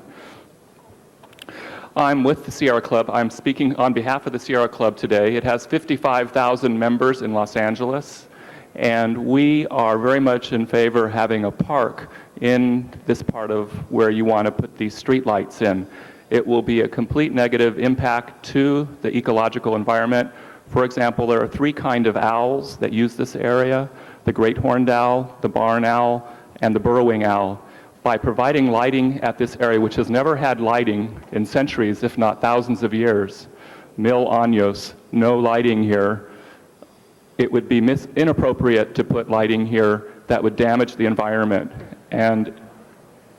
I'm with the Sierra Club. I'm speaking on behalf of the Sierra Club today. It has 55,000 members in Los Angeles, and we are very much in favor of having a park in this part of where you want to put these street lights in. It will be a complete negative impact to the ecological environment. For example, there are 3 kinds of owls that use this area: the great horned owl, the barn owl, and the burrowing owl. By providing lighting at this area, which has never had lighting in centuries, if not thousands of years, mil años, no lighting here, it would be inappropriate to put lighting here that would damage the environment and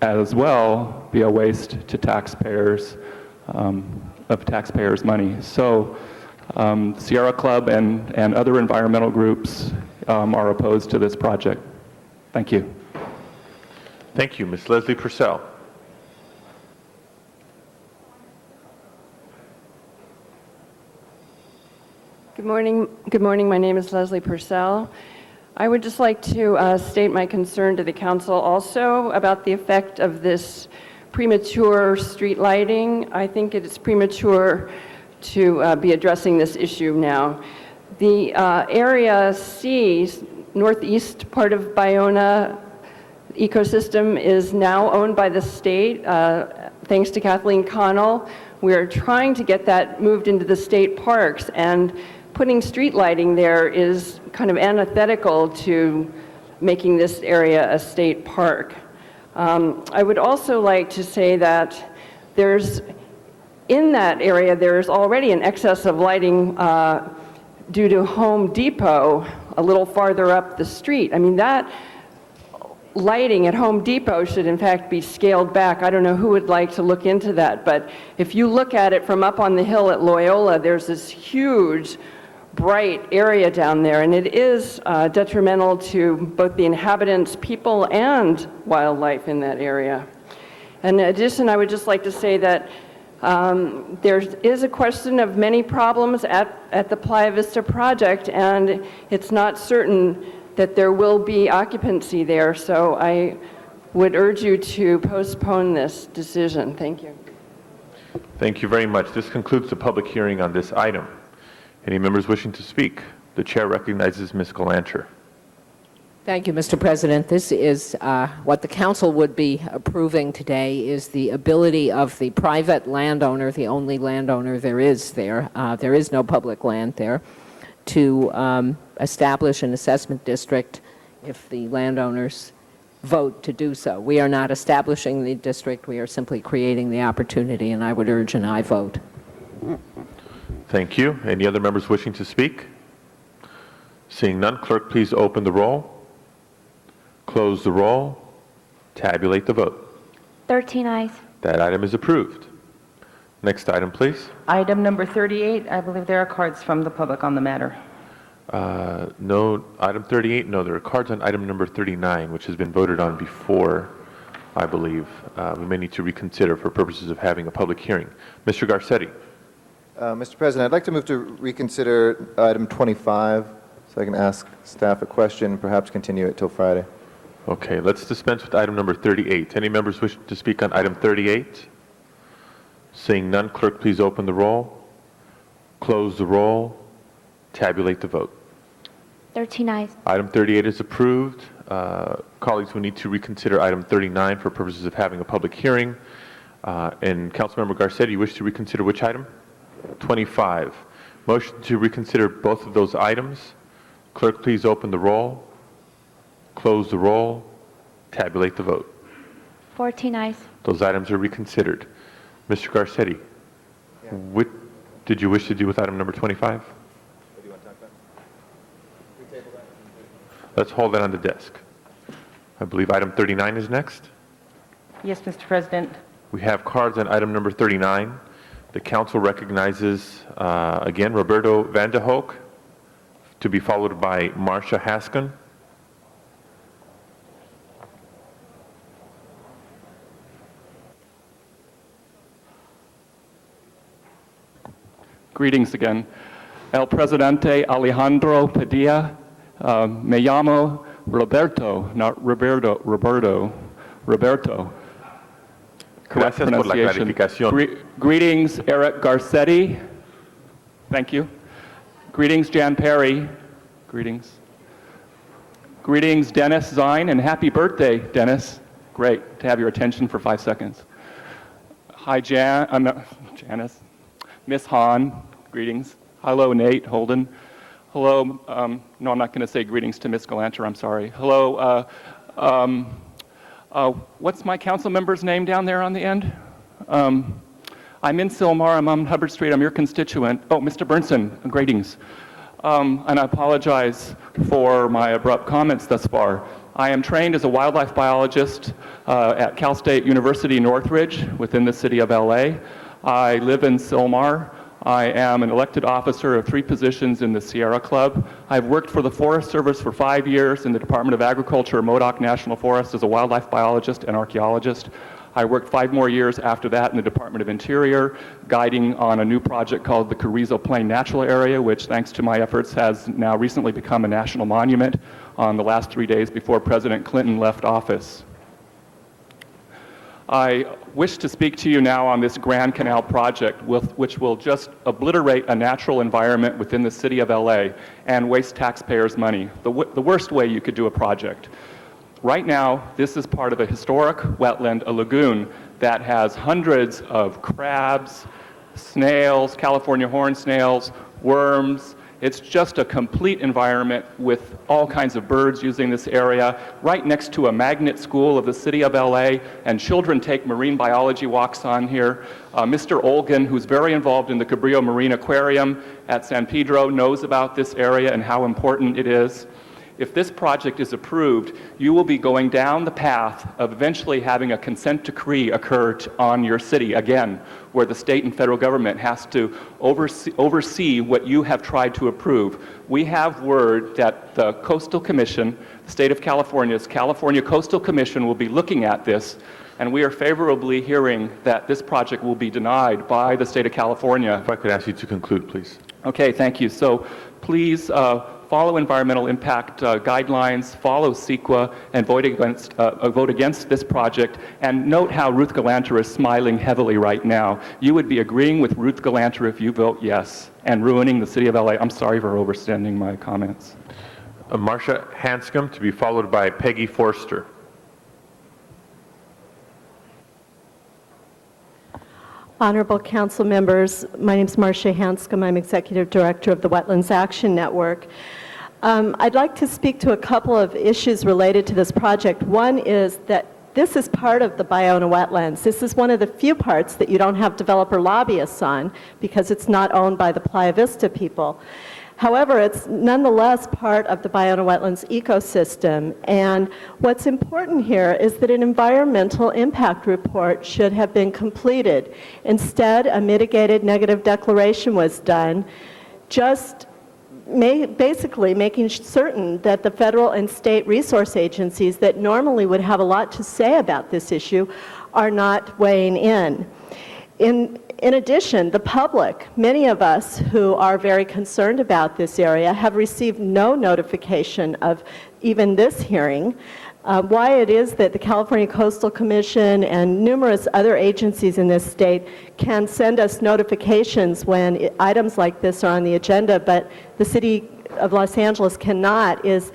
as well be a waste to taxpayers, of taxpayers' money. So Sierra Club and other environmental groups are opposed to this project. Thank you. Thank you. Ms. Leslie Purcell. Good morning. Good morning. My name is Leslie Purcell. I would just like to state my concern to the council also about the effect of this premature street lighting. I think it is premature to be addressing this issue now. The area C, northeast part of Bayona ecosystem, is now owned by the state, thanks to Kathleen Connell. We're trying to get that moved into the state parks, and putting street lighting there is kind of antithetical to making this area a state park. I would also like to say that in that area, there's already an excess of lighting due to Home Depot a little farther up the street. I mean, that lighting at Home Depot should in fact be scaled back. I don't know who would like to look into that, but if you look at it from up on the hill at Loyola, there's this huge bright area down there, and it is detrimental to both the inhabitants, people, and wildlife in that area. In addition, I would just like to say that there is a question of many problems at the Playa Vista project, and it's not certain that there will be occupancy there, so I would urge you to postpone this decision. Thank you. Thank you very much. This concludes the public hearing on this item. Any members wishing to speak? The chair recognizes Ms. Galanter. Thank you, Mr. President. This is what the council would be approving today, is the ability of the private landowner, the only landowner there is there is no public land there, to establish an assessment district if the landowners vote to do so. We are not establishing the district, we are simply creating the opportunity, and I would urge an aye vote. Thank you. Any other members wishing to speak? Seeing none, clerk, please open the roll, close the roll, tabulate the vote. 13 ayes. That item is approved. Next item, please. Item number 38, I believe there are cards from the public on the matter. No, item 38, no, there are cards on item number 39, which has been voted on before, I believe. We may need to reconsider for purposes of having a public hearing. Mr. Garcetti. Mr. President, I'd like to move to reconsider item 25, so I can ask staff a question, perhaps continue it till Friday. Okay, let's dispense with item number 38. Any members wishing to speak on item 38? Seeing none, clerk, please open the roll, close the roll, tabulate the vote. 13 ayes. Item 38 is approved. Colleagues, we need to reconsider item 39 for purposes of having a public hearing. And Councilmember Garcetti, you wish to reconsider which item? 25. Motion to reconsider both of those items. Clerk, please open the roll, close the roll, Tabulate the vote. 14 ayes. Those items are reconsidered. Mr. Garcetti, what did you wish to do with item number 25? Let's hold that on the desk. I believe item 39 is next. Yes, Mr. President. We have cards on item number 39. The council recognizes, again, Roberto Vanderhoek, to be followed by Marcia Haskin. Greetings again. El Presidente Alejandro Padilla, me llamo Roberto, not Roberto. Correct Gracias por la pronunciation. clarificación. Greetings, Eric Garcetti. Thank you. Greetings, Jan Perry. Greetings. Greetings, Dennis Zine, and happy birthday, Dennis. Great to have your attention for 5 seconds. Hi, Janice. Miss Hahn, greetings. Hello, Nate Holden. Hello, no, I'm not going to say greetings to Miss Galanter, I'm sorry. Hello, what's my council member's name down there on the end? I'm in Sylmar, I'm on Hubbard Street, I'm your constituent. Oh, Mr. Burnson, greetings. And I apologize for my abrupt comments thus far. I am trained as a wildlife biologist at Cal State University Northridge within the city of LA. I live in Sylmar. I am an elected officer of 3 positions in the Sierra Club. I've worked for the Forest Service for 5 years in the Department of Agriculture, Modoc National Forest, as a wildlife biologist and archaeologist. I worked 5 more years after that in the Department of Interior, guiding on a new project called the Carrizo Plain Natural Area, which, thanks to my efforts, has now recently become a national monument on the last 3 days before President Clinton left office. I wish to speak to you now on this Grand Canal project, which will just obliterate a natural environment within the city of LA and waste taxpayers' money, the worst way you could do a project. Right now, this is part of a historic wetland, a lagoon, that has hundreds of crabs, snails, California horned snails, worms. It's just a complete environment with all kinds of birds using this area, right next to a magnet school of the city of LA, and children take marine biology walks on here. Mr. Olgan, who's very involved in the Cabrillo Marine Aquarium at San Pedro, knows about this area and how important it is. If this project is approved, you will be going down the path of eventually having a consent decree occur on your city again, where the state and federal government has to oversee what you have tried to approve. We have word that the Coastal Commission, the state of California's California Coastal Commission, will be looking at this, and we are favorably hearing that this project will be denied by the state of California. If I could ask you to conclude, please. Okay, thank you. So please follow environmental impact guidelines, follow CEQA, and vote against this project. And note how Ruth Galanter is smiling heavily right now. You would be agreeing with Ruth Galanter if you vote yes, and ruining the city of LA. I'm sorry for overstanding my comments. Marcia Hanscom, to be followed by Peggy Forster. Honorable Council members, my name is Marcia Hanscom. I'm Executive Director of the Wetlands Action Network. I'd like to speak to a couple of issues related to this project. One is that this is part of the Ballona wetlands. This is one of the few parts that you don't have developer lobbyists on because it's not owned by the Playa Vista people. However, it's nonetheless part of the Ballona wetlands ecosystem. And what's important here is that an environmental impact report should have been completed. Instead, a mitigated negative declaration was done, just basically making certain that the federal and state resource agencies that normally would have a lot to say about this issue are not weighing in. In addition, the public, many of us who are very concerned about this area, have received no notification of even this hearing. Why it is that the California Coastal Commission and numerous other agencies in this state can send us notifications when items like this are on the agenda, but the city of Los Angeles cannot, is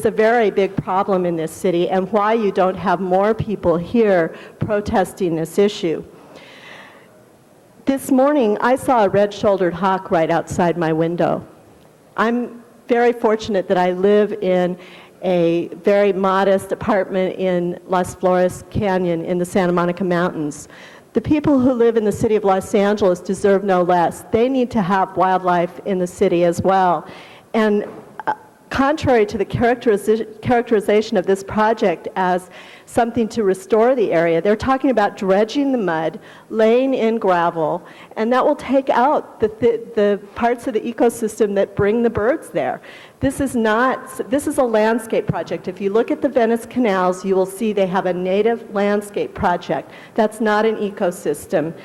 a very big problem in this city, and why you don't have more people here protesting this issue. This morning, I saw a red-shouldered hawk right outside my window. I'm very fortunate that I live in a very modest apartment in Las Flores Canyon in the Santa Monica Mountains. The people who live in the city of Los Angeles deserve no less. They need to have wildlife in the city as well. And contrary to the characterization of this project as something to restore the area, they're talking about dredging the mud, laying in gravel, and that will take out the parts of the ecosystem that bring the birds there. This is a landscape project. If you look at the Venice canals, you will see they have a native landscape project. That's not an ecosystem.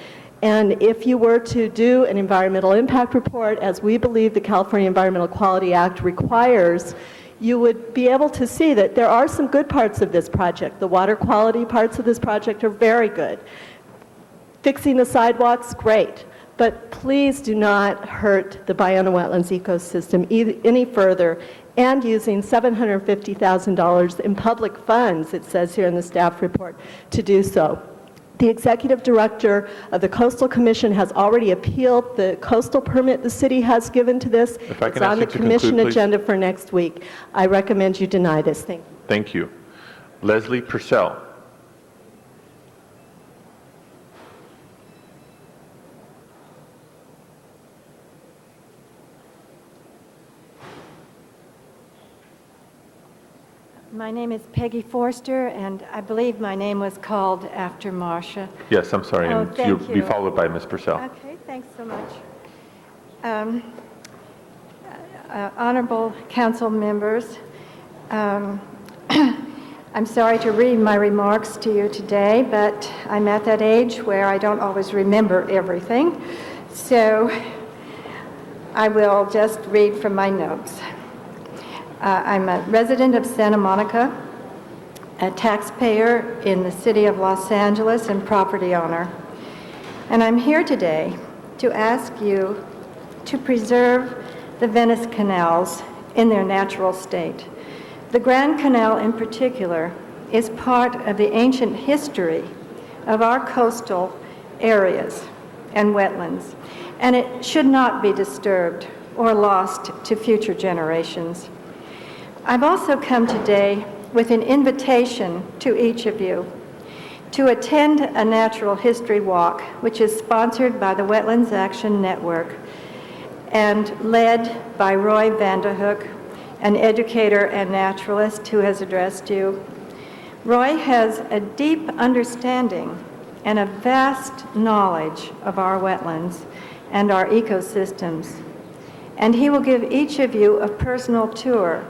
And if you were to do an environmental impact report, as we believe the California Environmental Quality Act requires, you would be able to see that there are some good parts of this project. The water quality parts of this project are very good. Fixing the sidewalks, great. But please do not hurt the Ballona Wetlands ecosystem any further, and using $750,000 in public funds, it says here in the staff report, to do so. The executive director of the Coastal Commission has already appealed the coastal permit the city has given to this. If I can It's ask on you the to commission conclude, please. agenda for next week. I recommend you deny this. Thank you. Thank you. Leslie Purcell. My name is Peggy Forster, and I believe my name was called after Marcia. Yes, I'm sorry, Oh, and thank you'll be you. followed by Ms. Purcell. Okay, thanks so much. Honorable council members, I'm sorry to read my remarks to you today, but I'm at that age where I don't always remember everything, so I will just read from my notes. I'm a resident of Santa Monica, a taxpayer in the city of Los Angeles, and property owner. And I'm here today to ask you to preserve the Venice canals in their natural state. The Grand Canal in particular is part of the ancient history of our coastal areas and wetlands, and it should not be disturbed or lost to future generations. I've also come today with an invitation to each of you to attend a natural history walk, which is sponsored by the Wetlands Action Network and led by Roy Vanderhook, an educator and naturalist who has addressed you. Roy has a deep understanding and a vast knowledge of our wetlands and our ecosystems, and he will give each of you a personal tour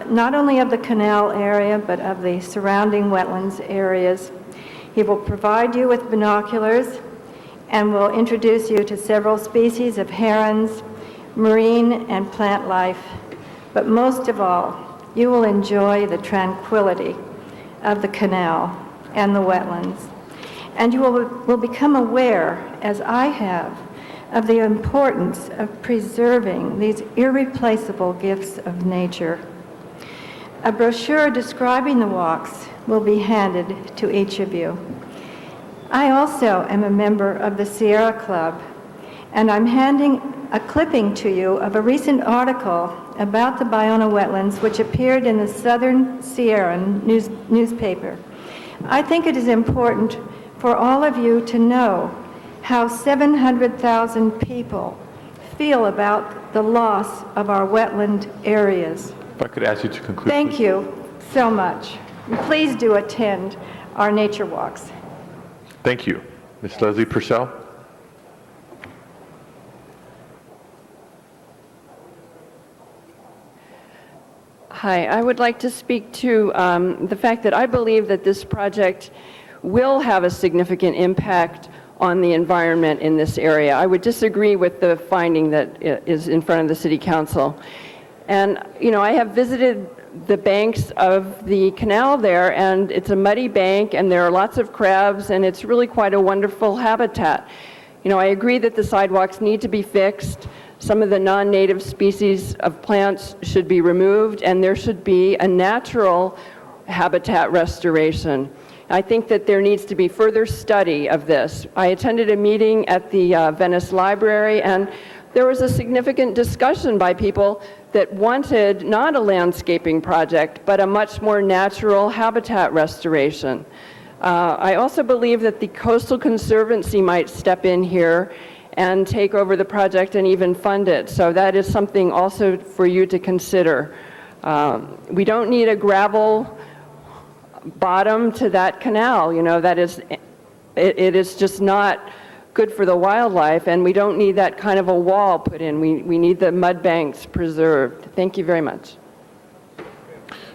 not only of the canal area, but of the surrounding wetlands areas. He will provide you with binoculars and will introduce you to several species of herons, marine and plant life. But most of all, you will enjoy the tranquility of the canal and the wetlands. And you will become aware, as I have, of the importance of preserving these irreplaceable gifts of nature. A brochure describing the walks will be handed to each of you. I also am a member of the Sierra Club, and I'm handing a clipping to you of a recent article about the Ballona wetlands which appeared in the Southern Sierra newspaper. I think it is important for all of you to know how 700,000 people feel about the loss of our wetland areas. If I could ask you to conclude. Thank please. you so much. Please do attend our nature walks. Thank you. Ms. Leslie Purcell. Hi, I would like to speak to the fact that I believe that this project will have a significant impact on the environment in this area. I would disagree with the finding that is in front of the City Council. And, you know, I have visited the banks of the canal there, and it's a muddy bank, and there are lots of crabs, and it's really quite a wonderful habitat. You know, I agree that the sidewalks need to be fixed. Some of the non-native species of plants should be removed, and there should be a natural habitat restoration. I think that there needs to be further study of this. I attended a meeting at the Venice Library, and there was a significant discussion by people that wanted not a landscaping project, but a much more natural habitat restoration. I also believe that the Coastal Conservancy might step in here and take over the project and even fund it. So that is something also for you to consider. We don't need a gravel bottom to that canal. You know, that is, it is just not good for the wildlife, and we don't need that kind of a wall put in. We need the mud banks preserved. Thank you very much.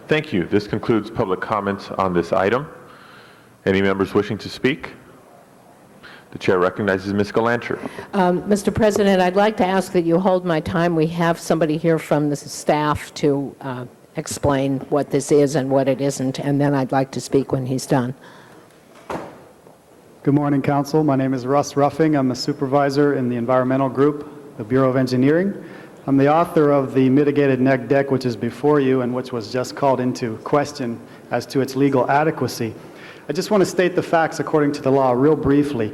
Thank you. This concludes public comments on this item. Any members wishing to speak? The chair recognizes Ms. Galanter. Mr. President, I'd like to ask that you hold my time. We have somebody here from the staff to explain what this is and what it isn't, and then I'd like to speak when he's done. Good morning, Council. My name is Russ Ruffing. I'm a supervisor in the Environmental Group, the Bureau of Engineering. I'm the author of the mitigated neg deck, which is before you and which was just called into question as to its legal adequacy. I just want to state the facts according to the law real briefly.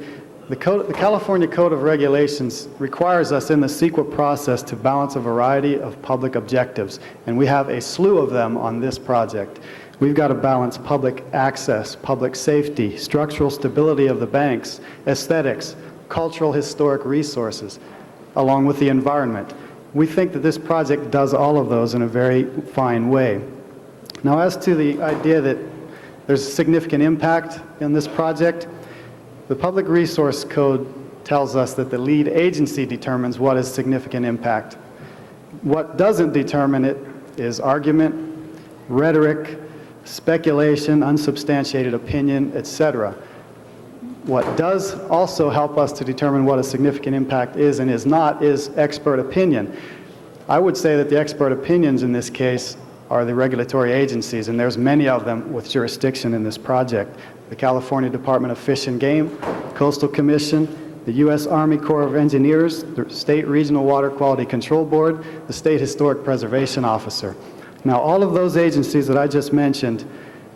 The California Code of Regulations requires us in the CEQA process to balance a variety of public objectives, and we have a slew of them on this project. We've got to balance public access, public safety, structural stability of the banks, aesthetics, cultural historic resources, along with the environment. We think that this project does all of those in a very fine way. Now, as to the idea that there's a significant impact in this project, the Public Resource Code tells us that the lead agency determines what is significant impact. What doesn't determine it is argument, rhetoric, speculation, unsubstantiated opinion, etc. What does also help us to determine what a significant impact is and is not is expert opinion. I would say that the expert opinions in this case are the regulatory agencies, and there's many of them with jurisdiction in this project. The California Department of Fish and Game, Coastal Commission, the U.S. Army Corps of Engineers, the State Regional Water Quality Control Board, the State Historic Preservation Officer. Now, all of those agencies that I just mentioned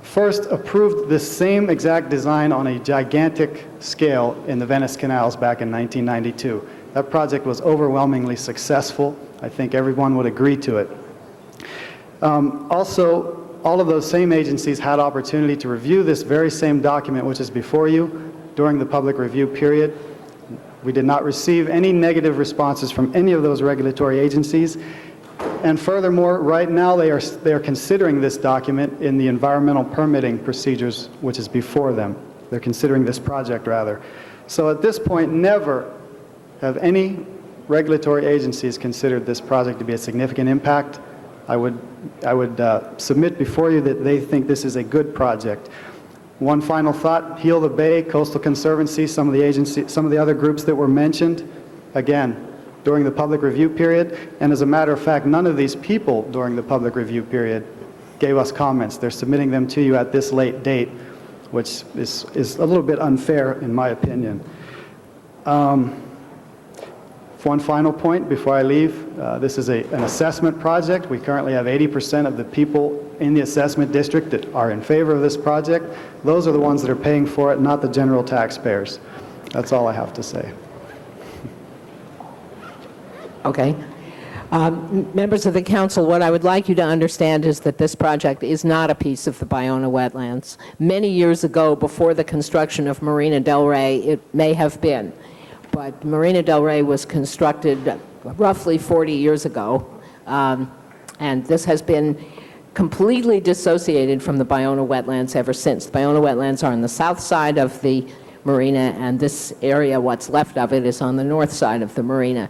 first approved this same exact design on a gigantic scale in the Venice canals back in 1992. That project was overwhelmingly successful. I think everyone would agree to it. Also, all of those same agencies had opportunity to review this very same document, which is before you, during the public review period. We did not receive any negative responses from any of those regulatory agencies. And furthermore, right now they are considering this document in the environmental permitting procedures, which is before them. They're considering this project, rather. So at this point, never have any regulatory agencies considered this project to be a significant impact. I would submit before you that they think this is a good project. One final thought: Heal the Bay, Coastal Conservancy, some of the other groups that were mentioned, again, during the public review period, and as a matter of fact, none of these people during the public review period gave us comments. They're submitting them to you at this late date, which is a little bit unfair in my opinion. One final point before I leave. This is an assessment project. We currently have 80% of the people in the assessment district that are in favor of this project. Those are the ones that are paying for it, not the general taxpayers. That's all I have to say. Okay. Members of the council, what I would like you to understand is that this project is not a piece of the Ballona wetlands. Many years ago, before the construction of Marina del Rey, it may have been. But Marina del Rey was constructed roughly 40 years ago, and this has been completely dissociated from the Ballona wetlands ever since. The Ballona wetlands are on the south side of the marina, and this area, what's left of it, is on the north side of the marina.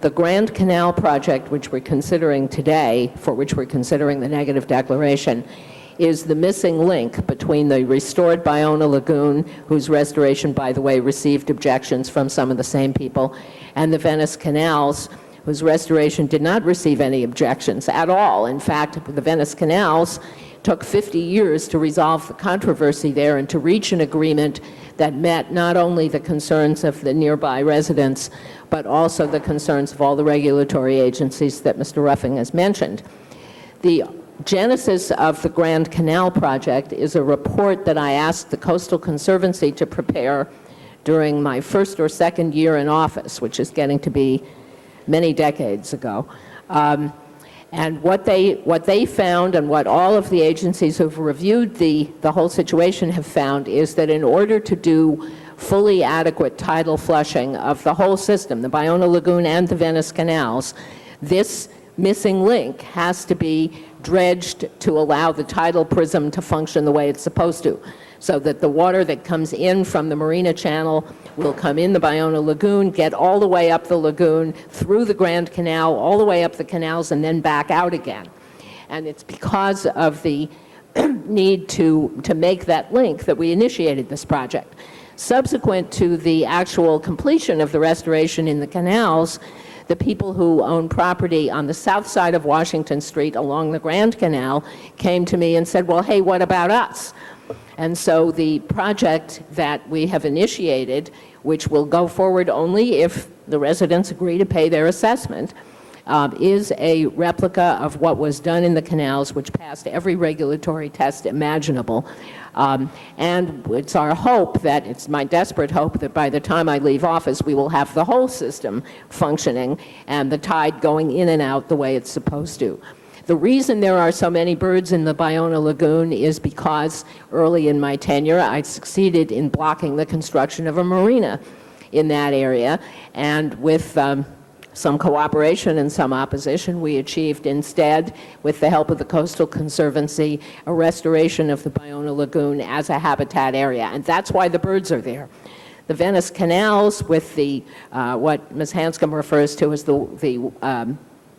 The Grand Canal project, which we're considering today, for which we're considering the negative declaration, is the missing link between the restored Ballona Lagoon, whose restoration, by the way, received objections from some of the same people, and the Venice canals, whose restoration did not receive any objections at all. In fact, the Venice canals took 50 years to resolve the controversy there and to reach an agreement that met not only the concerns of the nearby residents, but also the concerns of all the regulatory agencies that Mr. Ruffing has mentioned. The genesis of the Grand Canal project is a report that I asked the Coastal Conservancy to prepare during my first or second year in office, which is getting to be many decades ago. And what they found, and what all of the agencies who've reviewed the whole situation have found, is that in order to do fully adequate tidal flushing of the whole system, the Ballona Lagoon and the Venice canals, this missing link has to be dredged to allow the tidal prism to function the way it's supposed to, so that the water that comes in from the Marina Channel will come in the Ballona Lagoon, get all the way up the lagoon, through the Grand Canal, all the way up the canals, and then back out again. And it's because of the need to make that link that we initiated this project. Subsequent to the actual completion of the restoration in the canals, the people who own property on the south side of Washington Street along the Grand Canal came to me and said, well, hey, what about us? And so the project that we have initiated, which will go forward only if the residents agree to pay their assessment, is a replica of what was done in the canals, which passed every regulatory test imaginable. And it's our hope that, it's my desperate hope that by the time I leave office, we will have the whole system functioning and the tide going in and out the way it's supposed to. The reason there are so many birds in the Ballona Lagoon is because early in my tenure, I succeeded in blocking the construction of a marina in that area, and with some cooperation and some opposition, we achieved instead, with the help of the Coastal Conservancy, a restoration of the Ballona Lagoon as a habitat area, and that's why the birds are there. The Venice canals, with the what Ms. Hanscom refers to as the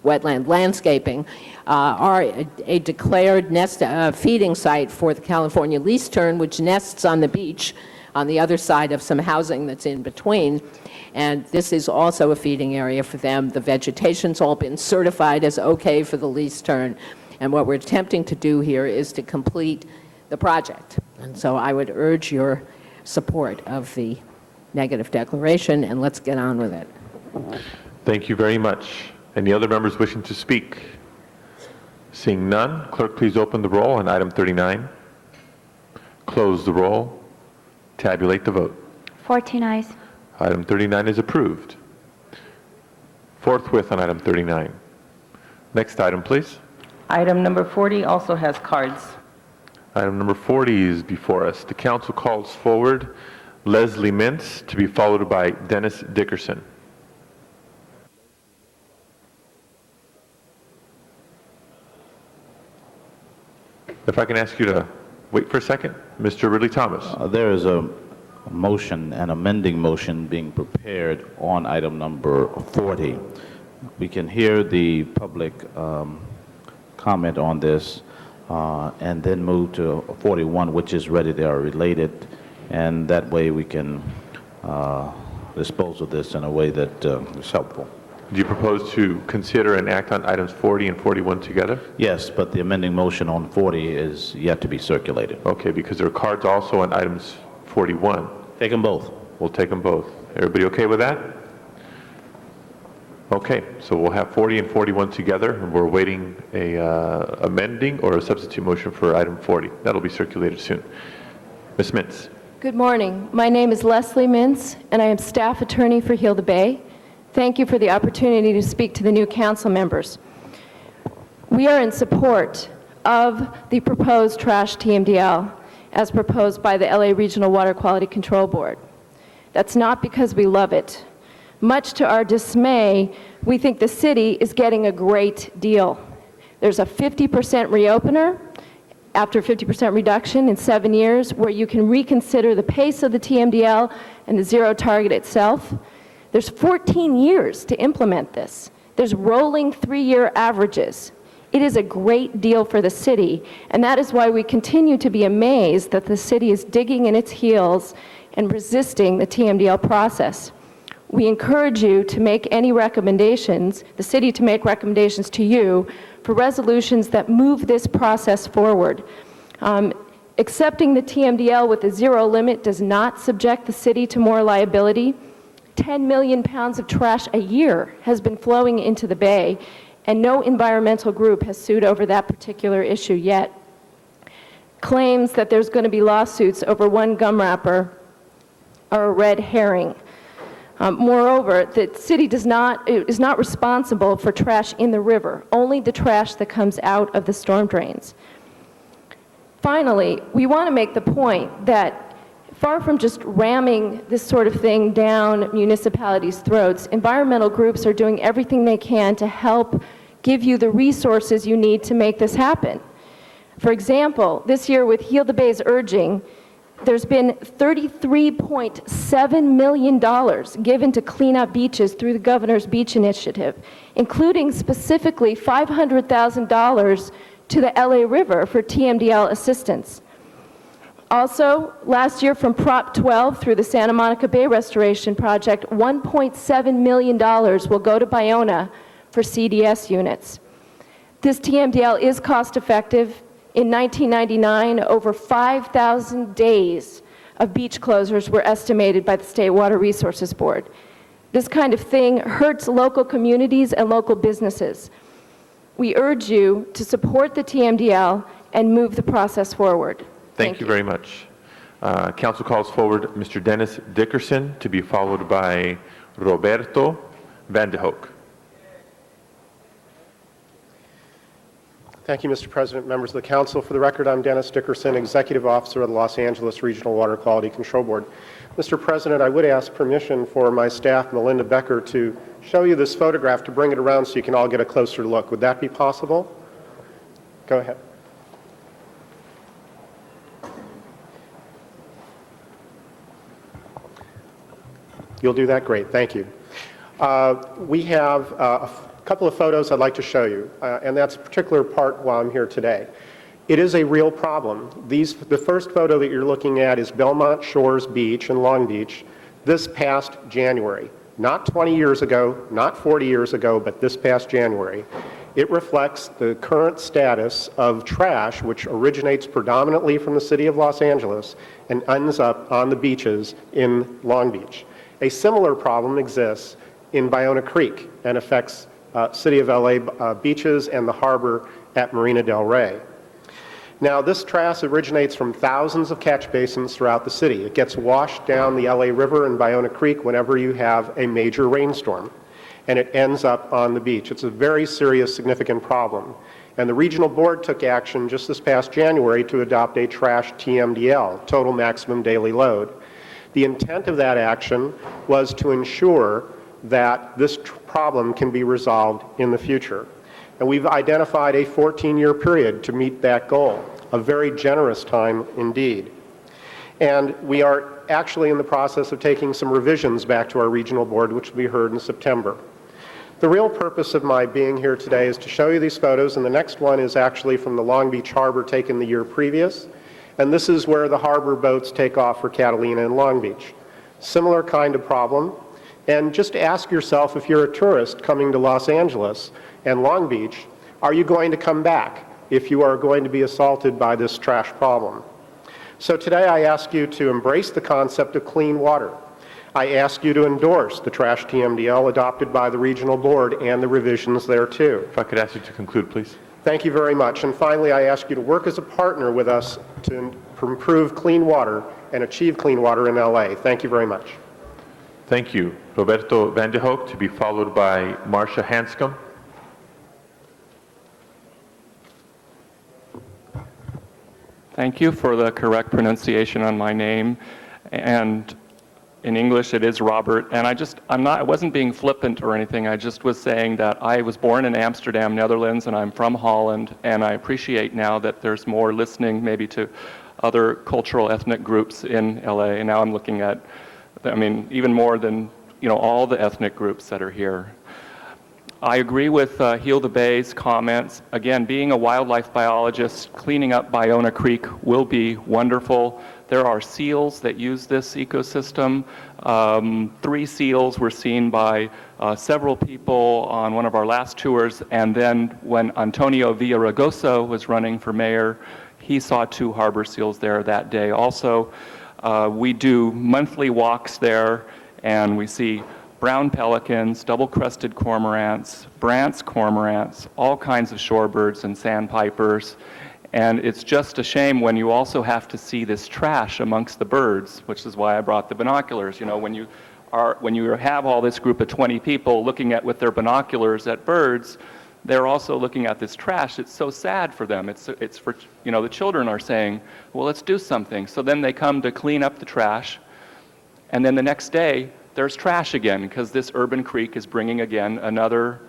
wetland landscaping, are a declared nest feeding site for the California least tern, which nests on the beach on the other side of some housing that's in between. And this is also a feeding area for them. The vegetation's all been certified as okay for the least tern. And what we're attempting to do here is to complete the project. And so I would urge your support of the negative declaration, and let's get on with it. Thank you very much. Any other members wishing to speak? Seeing none, clerk, please open the roll on item 39. Close the roll. Tabulate the vote. 14 ayes. Item 39 is approved. Forthwith on item 39. Next item, please. Item number 40 also has cards. Item number 40 is before us. The council calls forward Leslie Mintz to be followed by Dennis Dickerson. If I can ask you to wait for a second. Mr. Ridley Thomas. There is a motion, an amending motion being prepared on item number 40. We can hear the public comment on this and then move to 41, which is ready. They are related, and that way we can dispose of this in a way that is helpful. Do you propose to consider and act on items 40 and 41 together? Yes, but the amending motion on 40 is yet to be circulated. Okay, because there are cards also on items 41. Take them both. We'll take them both. Everybody okay with that? Okay, so we'll have 40 and 41 together, and we're awaiting a amending or a substitute motion for item 40. That'll be circulated soon. Ms. Mintz. Good morning. My name is Leslie Mintz, and I am staff attorney for Heal the Bay. Thank you for the opportunity to speak to the new council members. We are in support of the proposed trash TMDL as proposed by the LA Regional Water Quality Control Board. That's not because we love it. Much to our dismay, we think the city is getting a great deal. There's a 50% reopener after 50% reduction in 7 years, where you can reconsider the pace of the TMDL and the zero target itself. There's 14 years to implement this. There's rolling 3-year averages. It is a great deal for the city, and that is why we continue to be amazed that the city is digging in its heels and resisting the TMDL process. We encourage you to make any recommendations, the city to make recommendations to you for resolutions that move this process forward. Accepting the TMDL with a zero limit does not subject the city to more liability. 10 million pounds of trash a year has been flowing into the bay, and no environmental group has sued over that particular issue yet. Claims that there's going to be lawsuits over one gum wrapper are a red herring. Moreover, the city is not responsible for trash in the river, only the trash that comes out of the storm drains. Finally, we want to make the point that far from just ramming this sort of thing down municipalities' throats, environmental groups are doing everything they can to help give you the resources you need to make this happen. For example, this year with Heal the Bay's urging, there's been $33.7 million given to clean up beaches through the Governor's Beach Initiative, including specifically $500,000 to the LA River for TMDL assistance. Also, last year from Prop 12 through the Santa Monica Bay Restoration Project, $1.7 million will go to Bayona for CDS units. This TMDL is cost effective. In 1999, over 5,000 days of beach closures were estimated by the State Water Resources Board. This kind of thing hurts local communities and local businesses. We urge you to support the TMDL and move the process forward. Thank you very much. Council calls forward Mr. Dennis Dickerson to be followed by Roberto Van de Hoek. Thank you, Mr. President, members of the council. For the record, I'm Dennis Dickerson, Executive Officer of the Los Angeles Regional Water Quality Control Board. Mr. President, I would ask permission for my staff, Melinda Becker, to show you this photograph, to bring it around so you can all get a closer look. Would that be possible? Go ahead. You'll do that? Great, thank you. We have a couple of photos I'd like to show you, and that's a particular part while I'm here today. It is a real problem. The first photo that you're looking at is Belmont Shores Beach in Long Beach this past January. Not 20 years ago, not 40 years ago, but this past January. It reflects the current status of trash, which originates predominantly from the city of Los Angeles and ends up on the beaches in Long Beach. A similar problem exists in Bayona Creek and affects City of LA beaches and the harbor at Marina del Rey. Now, this trash originates from thousands of catch basins throughout the city. It gets washed down the LA River and Bayona Creek whenever you have a major rainstorm, and it ends up on the beach. It's a very serious, significant problem. And the regional board took action just this past January to adopt a trash TMDL, total maximum daily load. The intent of that action was to ensure that this problem can be resolved in the future. And we've identified a 14-year period to meet that goal, a very generous time indeed. And we are actually in the process of taking some revisions back to our regional board, which will be heard in September. The real purpose of my being here today is to show you these photos, and the next one is actually from the Long Beach Harbor taken the year previous. And this is where the harbor boats take off for Catalina and Long Beach. Similar kind of problem. And just ask yourself, if you're a tourist coming to Los Angeles and Long Beach, are you going to come back if you are going to be assaulted by this trash problem? So today I ask you to embrace the concept of clean water. I ask you to endorse the trash TMDL adopted by the regional board and the revisions thereto. If I could ask you to conclude, please. Thank you very much. And finally, I ask you to work as a partner with us to improve clean water and achieve clean water in LA. Thank you very much. Thank you. Roberto Van de Hoek to be followed by Marcia Hanscom. Thank you for the correct pronunciation on my name. And in English, it is Robert. And I wasn't being flippant or anything. I just was saying that I was born in Amsterdam, Netherlands, and I'm from Holland. And I appreciate now that there's more listening maybe to other cultural ethnic groups in LA. And now I'm looking at, even more than, all the ethnic groups that are here. I agree with Heal the Bay's comments. Again, being a wildlife biologist, cleaning up Bayona Creek will be wonderful. There are seals that use this ecosystem. 3 seals were seen by several people on one of our last tours, and then when Antonio Villaraigosa was running for mayor, he saw 2 harbor seals there that day. Also, we do monthly walks there, and we see brown pelicans, double-crested cormorants, Brandt's cormorants, all kinds of shorebirds and sandpipers. And it's just a shame when you also have to see this trash amongst the birds, which is why I brought the binoculars. When you when you have all this group of 20 people looking at with their binoculars at birds, they're also looking at this trash. It's so sad for them. It's for, the children are saying, well, let's do something. So then they come to clean up the trash, and then the next day there's trash again because this urban creek is bringing again another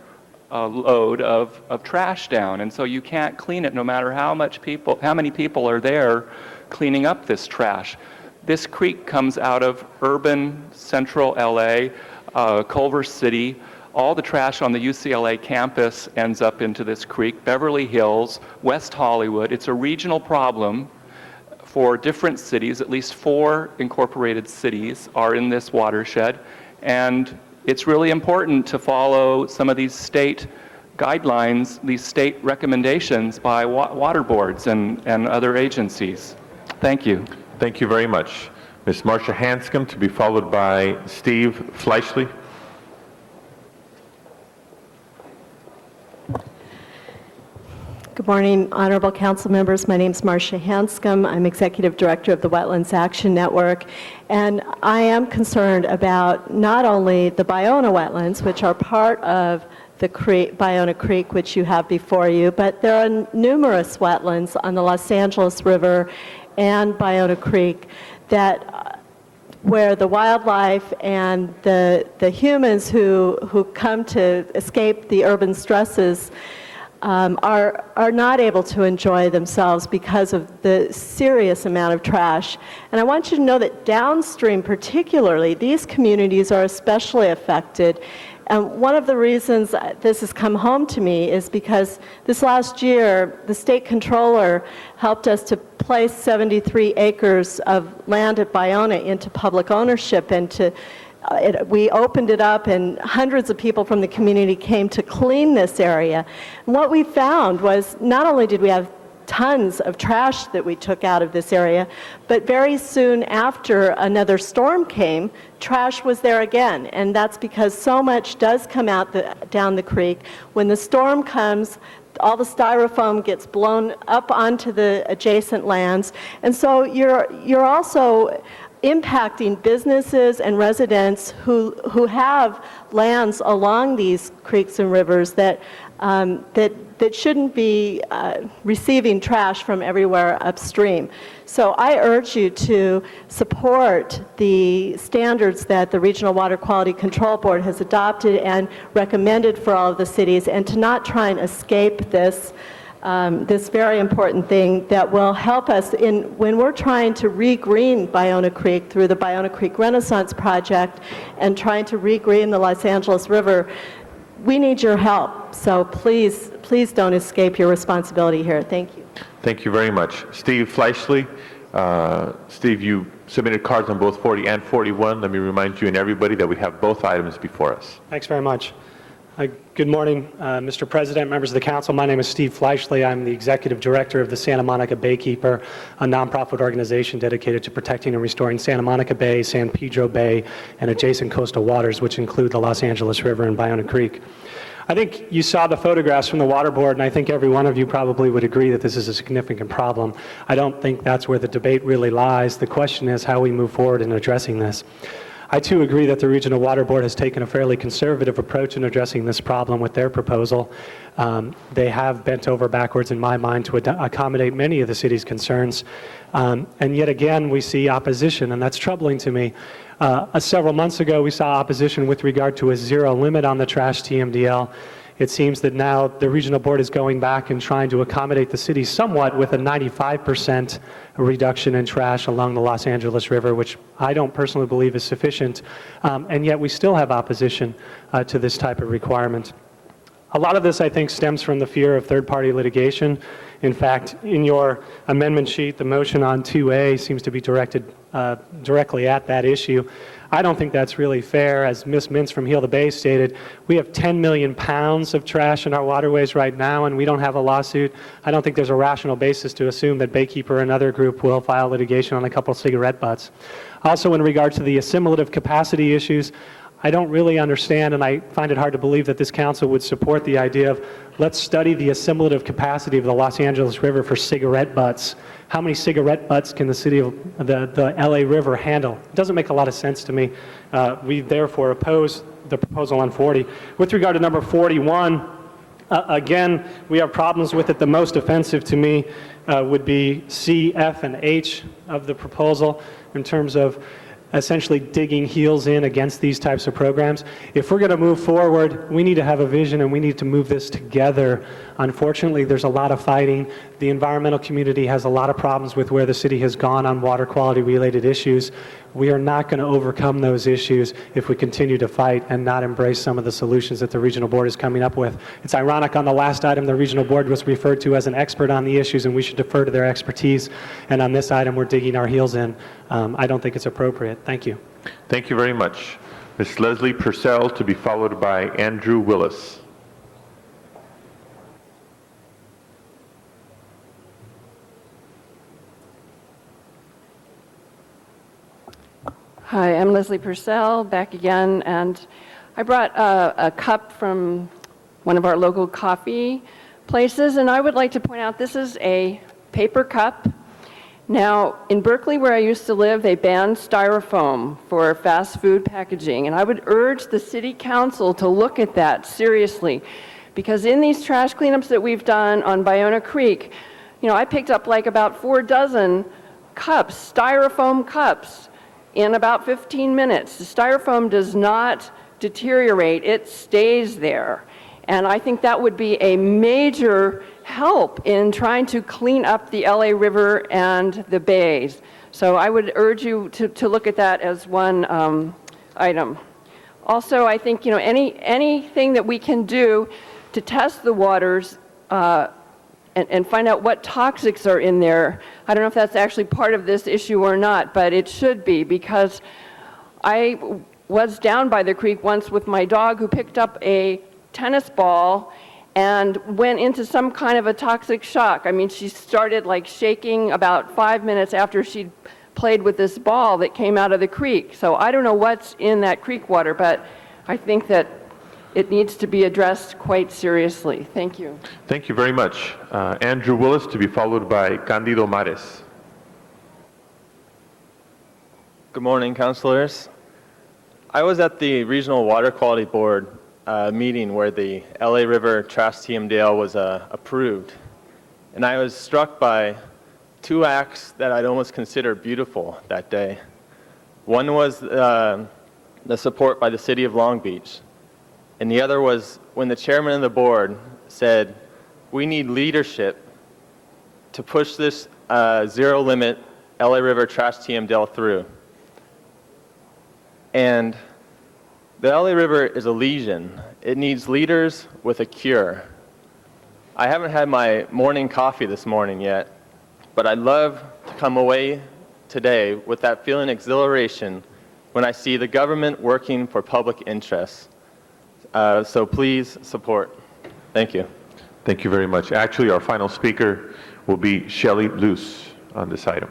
load of trash down. And so you can't clean it no matter how many people are there cleaning up this trash. This creek comes out of urban central LA, Culver City. All the trash on the UCLA campus ends up into this creek. Beverly Hills, West Hollywood. It's a regional problem for different cities. At least 4 incorporated cities are in this watershed. And it's really important to follow some of these state guidelines, these state recommendations by water boards and other agencies. Thank you. Thank you very much. Ms. Marcia Hanscom, to be followed by Steve Fleischle. Good morning, honorable council members. My name is Marcia Hanscom. I'm executive director of the Wetlands Action Network, and I am concerned about not only the Ballona wetlands, which are part of the Ballona Creek, which you have before you, but there are numerous wetlands on the Los Angeles River and Ballona Creek that where the wildlife and the humans who come to escape the urban stresses are not able to enjoy themselves because of the serious amount of trash. And I want you to know that downstream particularly, these communities are especially affected. And one of the reasons this has come home to me is because this last year, the state controller helped us to place 73 acres of land at Ballona into public ownership, and we opened it up, and hundreds of people from the community came to clean this area. And what we found was not only did we have tons of trash that we took out of this area, but very soon after another storm came, trash was there again. And that's because so much does come out down the creek. When the storm comes, all the styrofoam gets blown up onto the adjacent lands. And so you're also impacting businesses and residents who have lands along these creeks and rivers that shouldn't be receiving trash from everywhere upstream. So I urge you to support the standards that the Regional Water Quality Control Board has adopted and recommended for all of the cities, and to not try and escape this very important thing that will help us when we're trying to regreen Ballona Creek through the Ballona Creek Renaissance Project and trying to regreen the Los Angeles River. We need your help, so please don't escape your responsibility here. Thank you. Thank you very much. Steve Fleischle. Steve, you submitted cards on both 40 and 41. Let me remind you and everybody that we have both items before us. Thanks very much. Good morning, Mr. President, members of the council. My name is Steve Fleischle. I'm the executive director of the Santa Monica Baykeeper, a nonprofit organization dedicated to protecting and restoring Santa Monica Bay, San Pedro Bay, and adjacent coastal waters, which include the Los Angeles River and Ballona Creek. I think you saw the photographs from the water board, and I think every one of you probably would agree that this is a significant problem. I don't think that's where the debate really lies. The question is how we move forward in addressing this. I too agree that the Regional Water Board has taken a fairly conservative approach in addressing this problem with their proposal. They have bent over backwards, in my mind, to accommodate many of the city's concerns. And yet again, we see opposition, and that's troubling to me. Several months ago, we saw opposition with regard to a zero limit on the trash TMDL. It seems that now the Regional Board is going back and trying to accommodate the city somewhat with a 95% reduction in trash along the Los Angeles River, which I don't personally believe is sufficient, and yet we still have opposition to this type of requirement. A lot of this, I think, stems from the fear of third-party litigation. In fact, in your amendment sheet, the motion on 2A seems to be directed directly at that issue. I don't think that's really fair. As Ms. Mintz from Heal the Bay stated, we have 10 million pounds of trash in our waterways right now, and we don't have a lawsuit. I don't think there's a rational basis to assume that Baykeeper and another group will file litigation on a couple cigarette butts. Also, in regard to the assimilative capacity issues, I don't really understand, and I find it hard to believe that this council would support the idea of let's study the assimilative capacity of the Los Angeles River for cigarette butts. How many cigarette butts can the city of the LA River handle? It doesn't make a lot of sense to me. We therefore oppose the proposal on 40. With regard to number 41, again, we have problems with it. The most offensive to me would be C, F, and H of the proposal in terms of essentially digging heels in against these types of programs. If we're going to move forward, we need to have a vision and we need to move this together. Unfortunately, there's a lot of fighting. The environmental community has a lot of problems with where the city has gone on water quality related issues. We are not going to overcome those issues if we continue to fight and not embrace some of the solutions that the regional board is coming up with. It's ironic, on the last item, the regional board was referred to as an expert on the issues, and we should defer to their expertise. And on this item, we're digging our heels in. I don't think it's appropriate. Thank you. Thank you very much. Ms. Leslie Purcell, to be followed by Andrew Willis. Hi, I'm Leslie Purcell, back again, and I brought a cup from one of our local coffee places, and I would like to point out this is a paper cup. Now, in Berkeley, where I used to live, they banned styrofoam for fast food packaging, and I would urge the city council to look at that seriously, because in these trash cleanups that we've done on Ballona Creek, you know, I picked up like about 4 dozen cups, styrofoam cups, in about 15 minutes. The styrofoam does not deteriorate, it stays there. And I think that would be a major help in trying to clean up the LA River and the bays. So I would urge you to look at that as one item. Also, I think, you know, anything that we can do to test the waters and find out what toxics are in there. I don't know if that's actually part of this issue or not, but it should be, because I was down by the creek once with my dog who picked up a tennis ball and went into some kind of a toxic shock. I mean, she started like shaking about 5 minutes after she'd played with this ball that came out of the creek. So I don't know what's in that creek water, but I think that it needs to be addressed quite seriously. Thank you. Thank you very much. Andrew Willis, to be followed by Candido Mares. Good morning, councilors. I was at the Regional Water Quality Board meeting where the LA River Trash TMDL was approved, and I was struck by 2 acts that I'd almost consider beautiful that day. One was the support by the City of Long Beach, and the other was when the chairman of the board said, we need leadership to push this zero-limit LA River Trash TMDL through. And the LA River is a lesion. It needs leaders with a cure. I haven't had my morning coffee this morning yet, but I'd love to come away today with that feeling of exhilaration when I see the government working for public interests. So please support. Thank you. Thank you very much. Actually, our final speaker will be Shelley Luce on this item.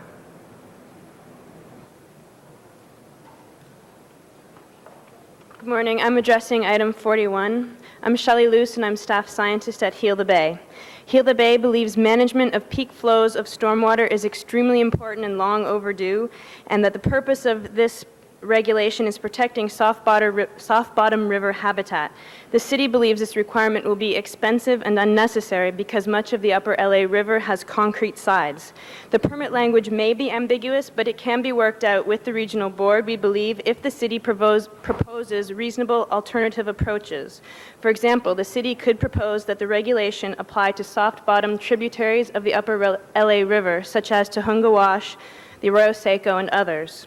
Good morning. I'm addressing item 41. I'm Shelley Luce, and I'm staff scientist at Heal the Bay. Heal the Bay believes management of peak flows of stormwater is extremely important and long overdue, and that the purpose of this regulation is protecting soft-bottom river habitat. The city believes this requirement will be expensive and unnecessary because much of the upper LA River has concrete sides. The permit language may be ambiguous, but it can be worked out with the regional board, we believe, if the city proposes reasonable alternative approaches. For example, the city could propose that the regulation apply to soft-bottom tributaries of the upper LA River, such as Tujunga Wash, the Arroyo Seco, and others.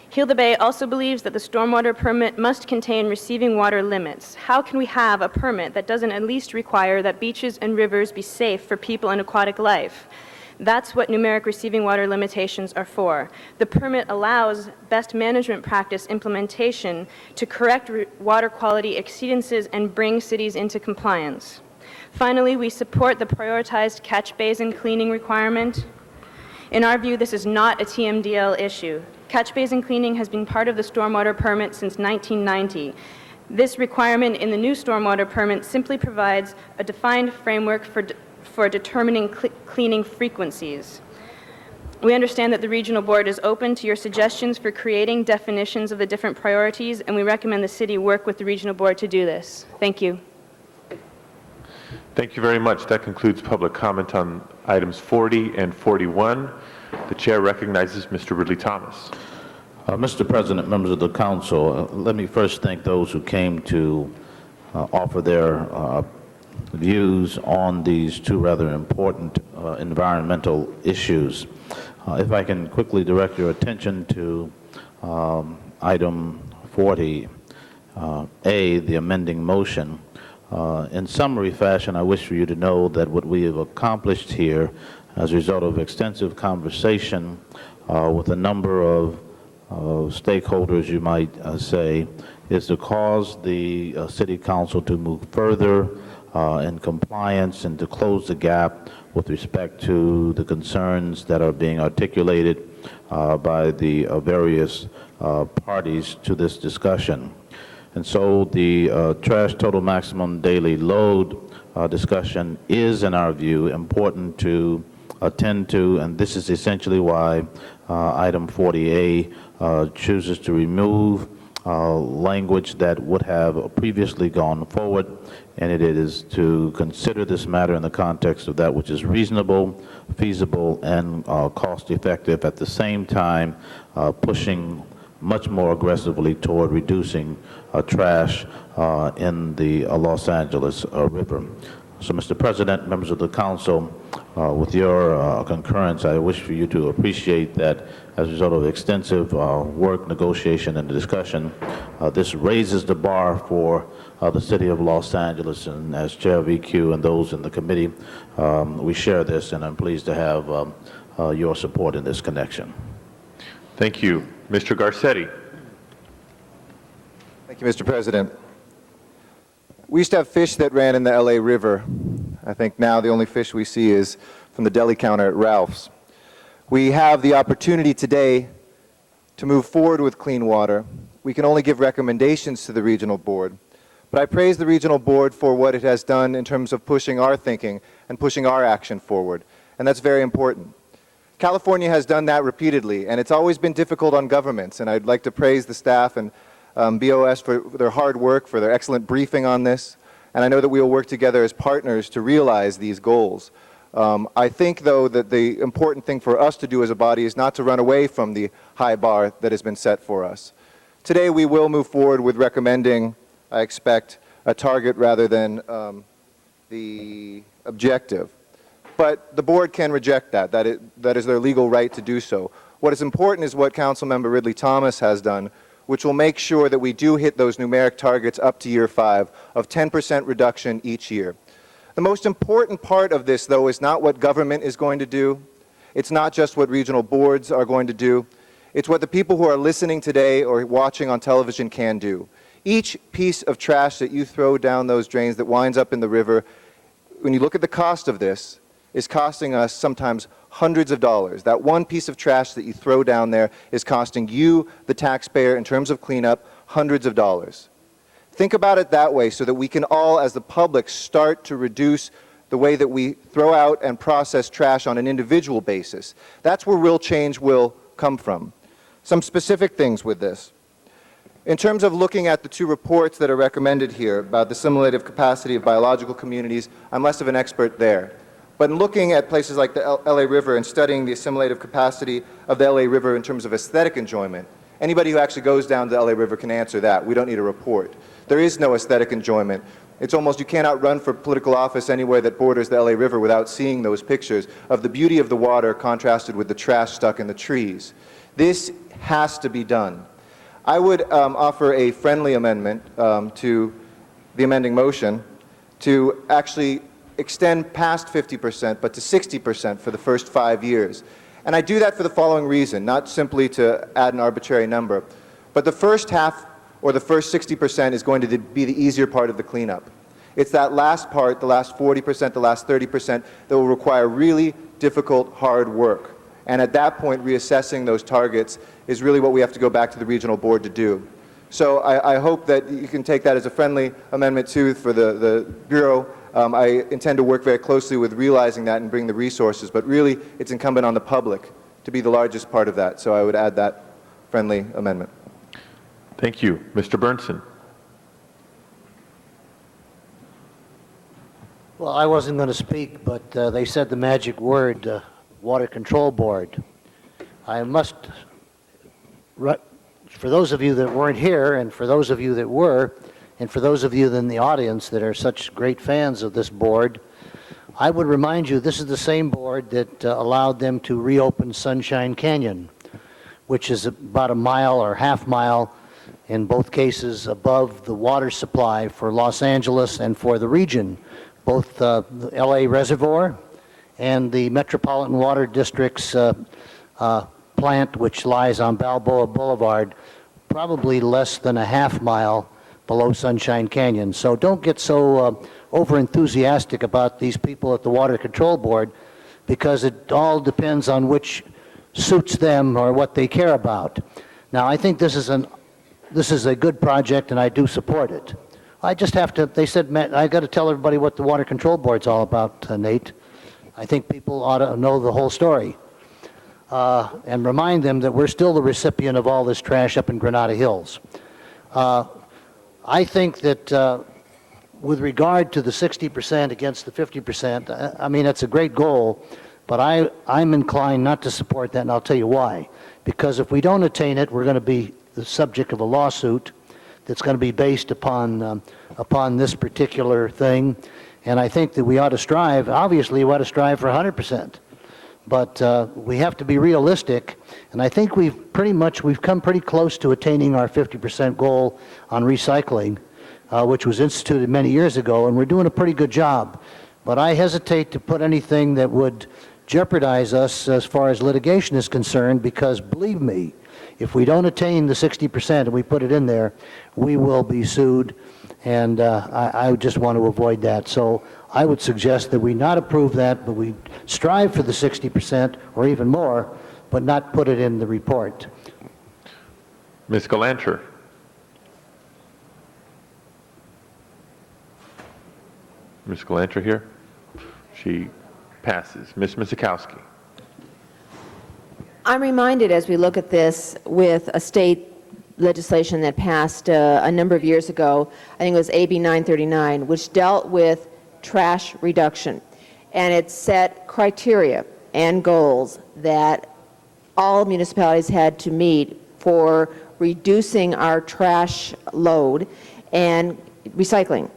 Heal the Bay also believes that the stormwater permit must contain receiving water limits. How can we have a permit that doesn't at least require that beaches and rivers be safe for people and aquatic life? That's what numeric receiving water limitations are for. The permit allows best management practice implementation to correct water quality exceedances and bring cities into compliance. Finally, we support the prioritized catch basin cleaning requirement. In our view, this is not a TMDL issue. Catch basin cleaning has been part of the stormwater permit since 1990. This requirement in the new stormwater permit simply provides a defined framework for determining cleaning frequencies. We understand that the Regional Board is open to your suggestions for creating definitions of the different priorities, and we recommend the City work with the Regional Board to do this. Thank you. Thank you very much. That concludes public comment on items 40 and 41. The Chair recognizes Mr. Ridley Thomas. Mr. President, members of the Council, let me first thank those who came to offer their views on these two rather important environmental issues. If I can quickly direct your attention to item 40A, the amending motion. In summary fashion, I wish for you to know that what we have accomplished here as a result of extensive conversation with a number of stakeholders, you might say, is to cause the City Council to move further in compliance and to close the gap with respect to the concerns that are being articulated by the various parties to this discussion. And so the trash total maximum daily load discussion is, in our view, important to attend to, and this is essentially why item 40A chooses to remove language that would have previously gone forward, and it is to consider this matter in the context of that which is reasonable, feasible, and cost-effective, at the same time pushing much more aggressively toward reducing trash in the Los Angeles River. So, Mr. President, members of the Council, with your concurrence, I wish for you to appreciate that as a result of extensive work, negotiation, and discussion, this raises the bar for the City of Los Angeles, and as Chair of EQ and those in the committee, we share this, and I'm pleased to have your support in this connection. Thank you. Mr. Garcetti. Thank you, Mr. President. We used to have fish that ran in the LA River. I think now the only fish we see is from the deli counter at Ralph's. We have the opportunity today to move forward with clean water. We can only give recommendations to the Regional Board. But I praise the Regional Board for what it has done in terms of pushing our thinking and pushing our action forward. And that's very important. California has done that repeatedly, and it's always been difficult on governments. And I'd like to praise the staff and BOS for their hard work, for their excellent briefing on this. And I know that we will work together as partners to realize these goals. I think, though, that the important thing for us to do as a body is not to run away from the high bar that has been set for us. Today, we will move forward with recommending, I expect, a target rather than the objective. But the board can reject that. That is their legal right to do so. What is important is what Councilmember Ridley Thomas has done, which will make sure that we do hit those numeric targets up to year 5 of 10% reduction each year. The most important part of this, though, is not what government is going to do. It's not just what regional boards are going to do. It's what the people who are listening today or watching on television can do. Each piece of trash that you throw down those drains that winds up in the river, when you look at the cost of this, is costing us sometimes hundreds of dollars. That one piece of trash that you throw down there is costing you, the taxpayer, in terms of cleanup, hundreds of dollars. Think about it that way so that we can all, as the public, start to reduce the way that we throw out and process trash on an individual basis. That's where real change will come from. Some specific things with this. In terms of looking at the two reports that are recommended here about the assimilative capacity of biological communities, I'm less of an expert there. But in looking at places like the LA River and studying the assimilative capacity of the LA River in terms of aesthetic enjoyment, anybody who actually goes down to the LA River can answer that. We don't need a report. There is no aesthetic enjoyment. It's almost, you cannot run for political office anywhere that borders the LA River without seeing those pictures of the beauty of the water contrasted with the trash stuck in the trees. This has to be done. I would offer a friendly amendment to the amending motion to actually extend past 50%, but to 60% for the first 5 years. And I do that for the following reason, not simply to add an arbitrary number, but the first half or the first 60% is going to be the easier part of the cleanup. It's that last part, the last 40%, the last 30%, that will require really difficult, hard work. And at that point, reassessing those targets is really what we have to go back to the regional board to do. So I hope that you can take that as a friendly amendment too for the Bureau. I intend to work very closely with realizing that and bring the resources, but really it's incumbent on the public to be the largest part of that. So I would add that friendly amendment. Thank you. Mr. Burnson. Well, I wasn't going to speak, but they said the magic word, Water Control Board. I must, for those of you that weren't here, and for those of you that were, and for those of you in the audience that are such great fans of this board, I would remind you this is the same board that allowed them to reopen Sunshine Canyon, which is about a mile or half mile in both cases above the water supply for Los Angeles and for the region, both the LA Reservoir and the Metropolitan Water District's plant, which lies on Balboa Boulevard, probably less than a half mile below Sunshine Canyon. So don't get so over-enthusiastic about these people at the Water Control Board, because it all depends on which suits them or what they care about. Now, I think this is a good project, and I do support it. I just have to, they said, Matt, I got to tell everybody what the Water Control Board's all about, Nate. I think people ought to know the whole story. And remind them that we're still the recipient of all this trash up in Granada Hills. I think that with regard to the 60% against the 50%, I mean, it's a great goal, but I'm inclined not to support that, and I'll tell you why. Because if we don't attain it, we're going to be the subject of a lawsuit that's going to be based upon this particular thing. And I think that we ought to strive, obviously we ought to strive for 100%. But we have to be realistic, and I think we've come pretty close to attaining our 50% goal on recycling, which was instituted many years ago, and we're doing a pretty good job. But I hesitate to put anything that would jeopardize us as far as litigation is concerned, because believe me, if we don't attain the 60% and we put it in there, we will be sued, and I just want to avoid that. So I would suggest that we not approve that, but we strive for the 60% or even more, but not put it in the report. Ms. Galanter. Ms. Galanter here? She passes. Ms. Misikowski. I'm reminded as we look at this with a state legislation that passed a number of years ago, I think it was AB 939, which dealt with trash reduction. And it set criteria and goals that all municipalities had to meet for reducing our trash load and recycling.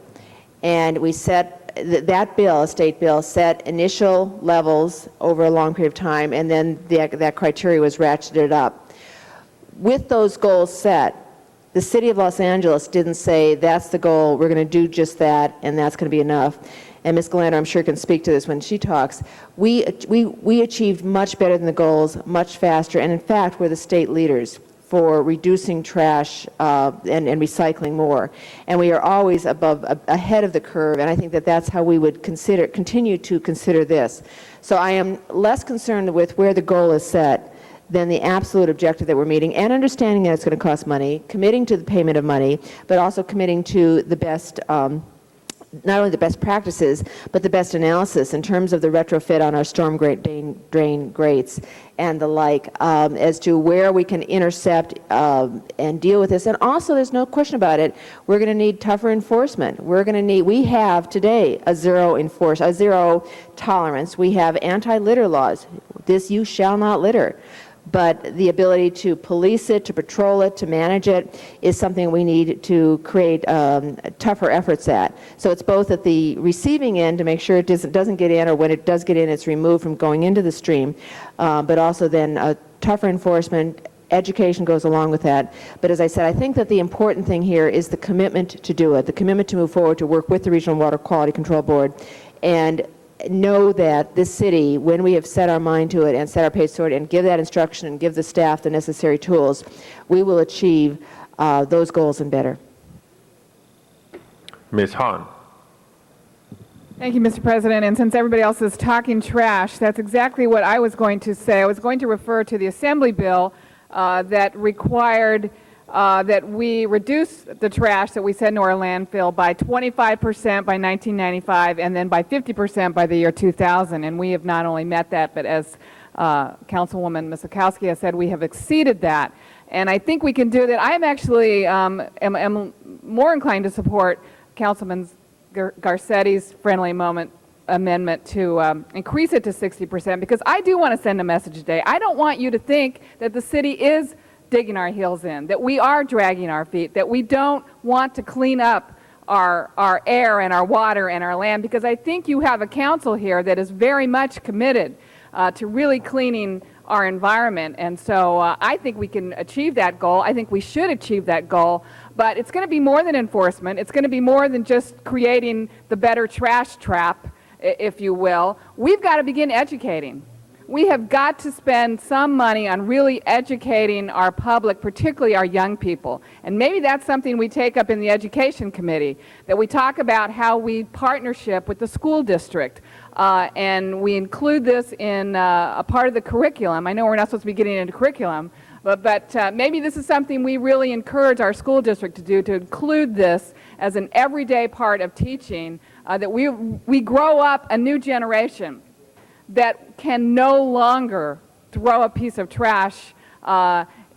And we set that bill, a state bill, set initial levels over a long period of time, and then that criteria was ratcheted up. With those goals set, the city of Los Angeles didn't say, that's the goal, we're going to do just that, and that's going to be enough. And Ms. Galanter, I'm sure, can speak to this when she talks. We achieved much better than the goals, much faster, and in fact, we're the state leaders for reducing trash and recycling more. And we are always ahead of the curve, and I think that that's how we would continue to consider this. So I am less concerned with where the goal is set than the absolute objective that we're meeting, and understanding that it's going to cost money, committing to the payment of money, but also committing to the best, not only the best practices, but the best analysis in terms of the retrofit on our storm drain grates and the like, as to where we can intercept and deal with this. And also, there's no question about it, we're going to need tougher enforcement. We have today a zero tolerance. We have anti-litter laws. This, you shall not litter. But the ability to police it, to patrol it, to manage it is something we need to create tougher efforts at. So it's both at the receiving end to make sure it doesn't get in, or when it does get in, it's removed from going into the stream, but also then tougher enforcement. Education goes along with that. But as I said, I think that the important thing here is the commitment to do it, the commitment to move forward, to work with the Regional Water Quality Control Board, and know that this city, when we have set our mind to it and set our pace toward it and give that instruction and give the staff the necessary tools, we will achieve those goals and better. Ms. Hahn. Thank you, Mr. President. And since everybody else is talking trash, that's exactly what I was going to say. I was going to refer to the Assembly bill that required that we reduce the trash that we send to our landfill by 25% by 1995 and then by 50% by the year 2000. And we have not only met that, but as Councilwoman Misakowski has said, we have exceeded that. And I think we can do that. I am actually am more inclined to support Councilman Garcetti's friendly amendment to increase it to 60%, because I do want to send a message today. I don't want you to think that the city is digging our heels in, that we are dragging our feet, that we don't want to clean up our air and our water and our land, because I think you have a council here that is very much committed to really cleaning our environment. And so I think we can achieve that goal. I think we should achieve that goal. But it's going to be more than enforcement. It's going to be more than just creating the better trash trap, if you will. We've got to begin educating. We have got to spend some money on really educating our public, particularly our young people. And maybe that's something we take up in the Education Committee, that we talk about how we partnership with the school district. And we include this in a part of the curriculum. I know we're not supposed to be getting into curriculum, but maybe this is something we really encourage our school district to do, to include this as an everyday part of teaching, that we grow up a new generation that can no longer throw a piece of trash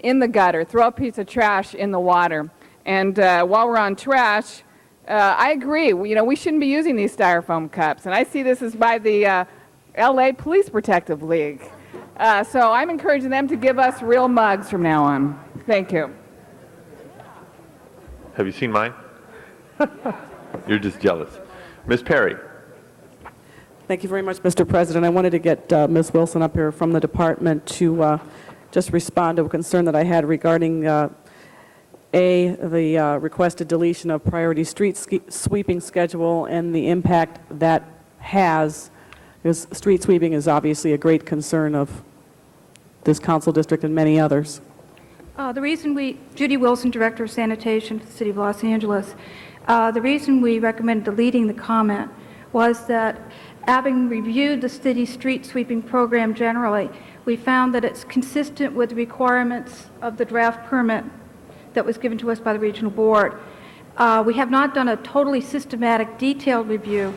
in the gutter, throw a piece of trash in the water. And while we're on trash, I agree. We shouldn't be using these styrofoam cups. And I see this as by the LA Police Protective League. So I'm encouraging them to give us real mugs from now on. Thank you. Have you seen mine? You're just jealous. Ms. Perry. Thank you very much, Mr. President. I wanted to get Ms. Wilson up here from the department to just respond to a concern that I had regarding the requested deletion of priority street sweeping schedule and the impact that has, because street sweeping is obviously a great concern of this council district and many others. The reason Judy Wilson, Director of Sanitation for the City of Los Angeles, the reason we recommended deleting the comment was that having reviewed the city street sweeping program generally, we found that it's consistent with the requirements of the draft permit that was given to us by the regional board. We have not done a totally systematic, detailed review.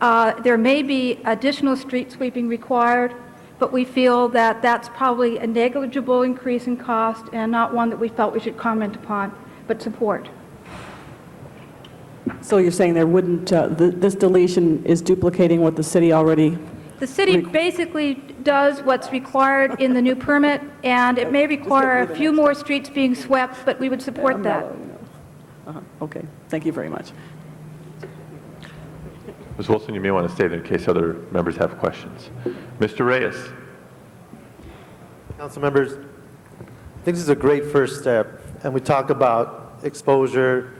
There may be additional street sweeping required, but we feel that that's probably a negligible increase in cost and not one that we felt we should comment upon, but support. So you're saying there wouldn't, this deletion is duplicating what the city already... The city basically does what's required in the new permit, and it may require a few more streets being swept, but we would support that. Okay, thank you very much. Ms. Wilson, you may want to stay there in case other members have questions. Mr. Reyes. Council members, I think this is a great first step, and we talk about exposure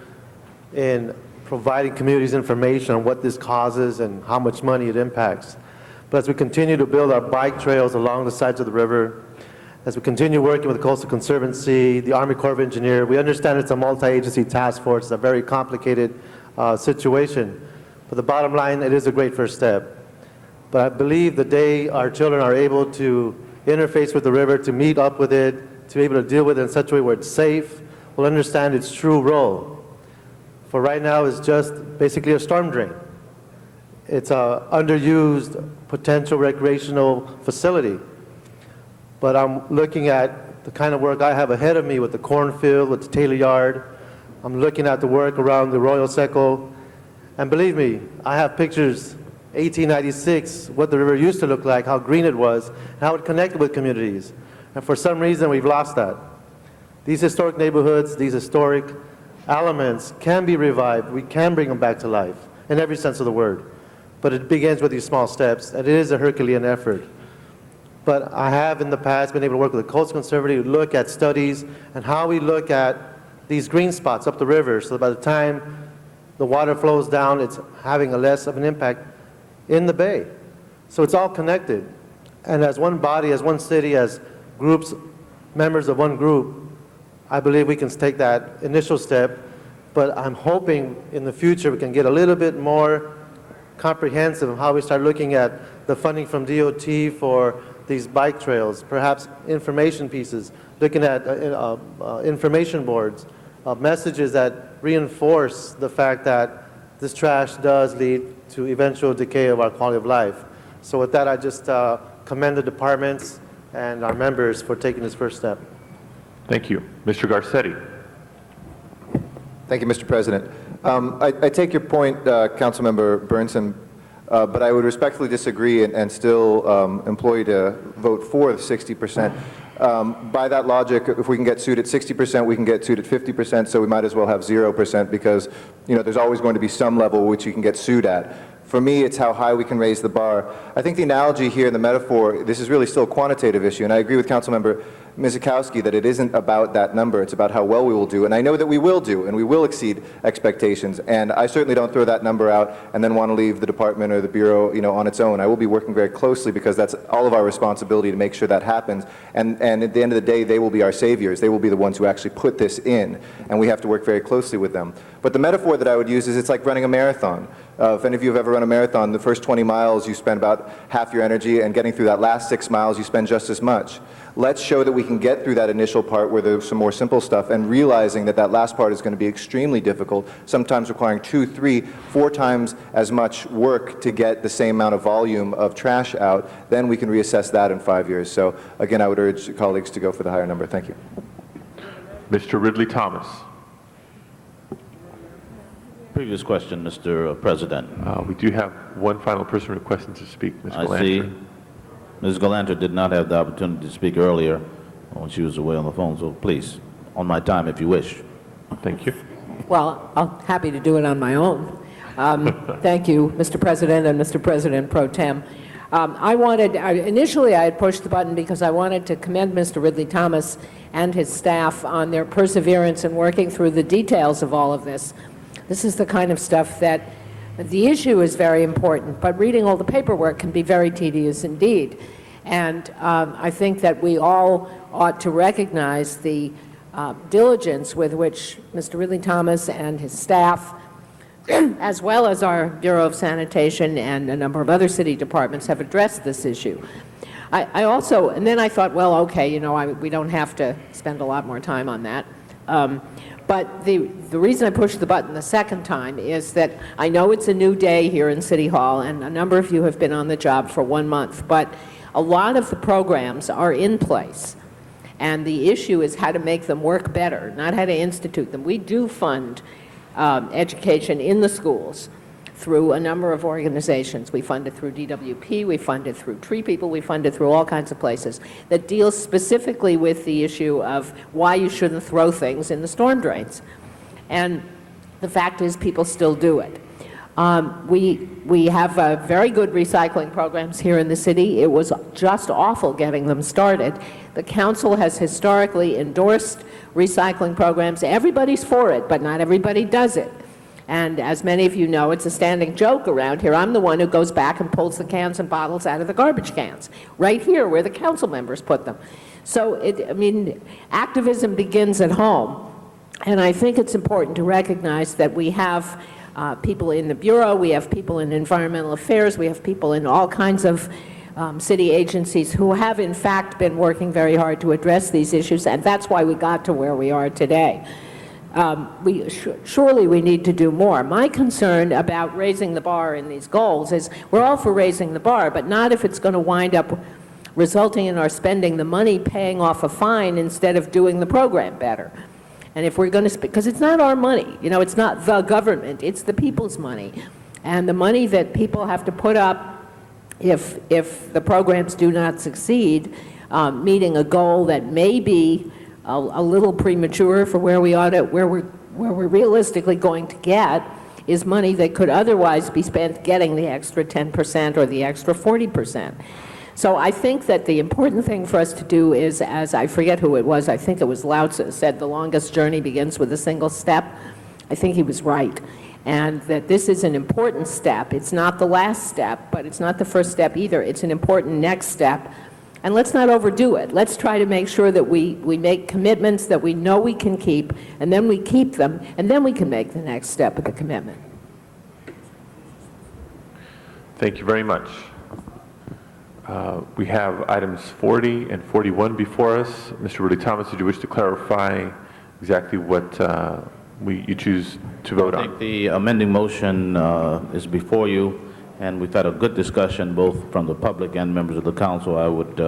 in providing communities information on what this causes and how much money it impacts. But as we continue to build our bike trails along the sides of the river, as we continue working with the Coastal Conservancy, the Army Corps of Engineers, we understand it's a multi-agency task force, it's a very complicated situation. But the bottom line, it is a great first step. But I believe the day our children are able to interface with the river, to meet up with it, to be able to deal with it in such a way where it's safe, will understand its true role. For right now, it's just basically a storm drain. It's an underused potential recreational facility. But I'm looking at the kind of work I have ahead of me with the cornfield, with the Taylor Yard. I'm looking at the work around the Royal Seco. And believe me, I have pictures, 1896, what the river used to look like, how green it was, and how it connected with communities. And for some reason, we've lost that. These historic neighborhoods, these historic elements can be revived. We can bring them back to life in every sense of the word. But it begins with these small steps, and it is a Herculean effort. But I have in the past been able to work with the Coastal Conservancy to look at studies and how we look at these green spots up the river so that by the time the water flows down, it's having a less of an impact in the bay. So it's all connected. And as one body, as one city, as groups, members of one group, I believe we can take that initial step, but I'm hoping in the future we can get a little bit more comprehensive of how we start looking at the funding from DOT for these bike trails, perhaps information pieces, looking at information boards, messages that reinforce the fact that this trash does lead to eventual decay of our quality of life. So with that, I just commend the departments and our members for taking this first step. Thank you. Mr. Garcetti. Thank you, Mr. President. I take your point, Councilmember Burnson, but I would respectfully disagree and still implore you to vote for the 60%. By that logic, if we can get sued at 60%, we can get sued at 50%, so we might as well have 0% because, you know, there's always going to be some level which you can get sued at. For me, it's how high we can raise the bar. I think the analogy here and the metaphor, this is really still a quantitative issue, and I agree with Councilmember Mizikowski that it isn't about that number, it's about how well we will do. And I know that we will do, and we will exceed expectations. And I certainly don't throw that number out and then want to leave the department or the Bureau, you know, on its own. I will be working very closely because that's all of our responsibility to make sure that happens. And at the end of the day, they will be our saviors. They will be the ones who actually put this in, and we have to work very closely with them. But the metaphor that I would use is it's like running a marathon. If any of you have ever run a marathon, the first 20 miles you spend about half your energy, and getting through that last 6 miles you spend just as much. Let's show that we can get through that initial part where there's some more simple stuff, and realizing that that last part is going to be extremely difficult, sometimes requiring 2, 3, 4 times as much work to get the same amount of volume of trash out. Then we can reassess that in 5 years. So again, I would urge colleagues to go for the higher number. Thank you. Mr. Ridley Thomas. Previous question, Mr. President. We do have one final person requesting to speak, Ms. Galanter. I see. Ms. Galanter did not have the opportunity to speak earlier when she was away on the phone, so please, on my time if you wish. Thank you. Well, I'm happy to do it on my own. Thank you, Mr. President and Mr. President Pro Tem. Initially I had pushed the button because I wanted to commend Mr. Ridley Thomas and his staff on their perseverance in working through the details of all of this. This is the kind of stuff that the issue is very important, but reading all the paperwork can be very tedious indeed. And I think that we all ought to recognize the diligence with which Mr. Ridley Thomas and his staff, as well as our Bureau of Sanitation and a number of other city departments, have addressed this issue. I also, and then I thought, well, okay, you know, we don't have to spend a lot more time on that. But the reason I pushed the button the second time is that I know it's a new day here in City Hall, and a number of you have been on the job for 1 month, but a lot of the programs are in place. And the issue is how to make them work better, not how to institute them. We do fund education in the schools through a number of organizations. We fund it through DWP, we fund it through Tree People, we fund it through all kinds of places that deals specifically with the issue of why you shouldn't throw things in the storm drains. And the fact is people still do it. We have very good recycling programs here in the city. It was just awful getting them started. The council has historically endorsed recycling programs. Everybody's for it, but not everybody does it. And as many of you know, it's a standing joke around here. I'm the one who goes back and pulls the cans and bottles out of the garbage cans, right here where the council members put them. So, I mean, activism begins at home. And I think it's important to recognize that we have people in the Bureau, we have people in environmental affairs, we have people in all kinds of city agencies who have in fact been working very hard to address these issues, and that's why we got to where we are today. Surely we need to do more. My concern about raising the bar in these goals is we're all for raising the bar, but not if it's going to wind up resulting in our spending the money paying off a fine instead of doing the program better. And if we're going to, because it's not our money, you know, it's not the government, it's the people's money. And the money that people have to put up if the programs do not succeed, meeting a goal that may be a little premature for where we ought to, where we're realistically going to get, is money that could otherwise be spent getting the extra 10% or the extra 40%. So I think that the important thing for us to do is, as I forget who it was, I think it was Lao Tzu, said the longest journey begins with a single step. I think he was right. And that this is an important step. It's not the last step, but it's not the first step either. It's an important next step. And let's not overdo it. Let's try to make sure that we make commitments that we know we can keep, and then we keep them, and then we can make the next step of the commitment. Thank you very much. We have items 40 and 41 before us. Mr. Rudy Thomas, did you wish to clarify exactly what you choose to vote I on? think the amending motion is before you, and we've had a good discussion both from the public and members of the council. I would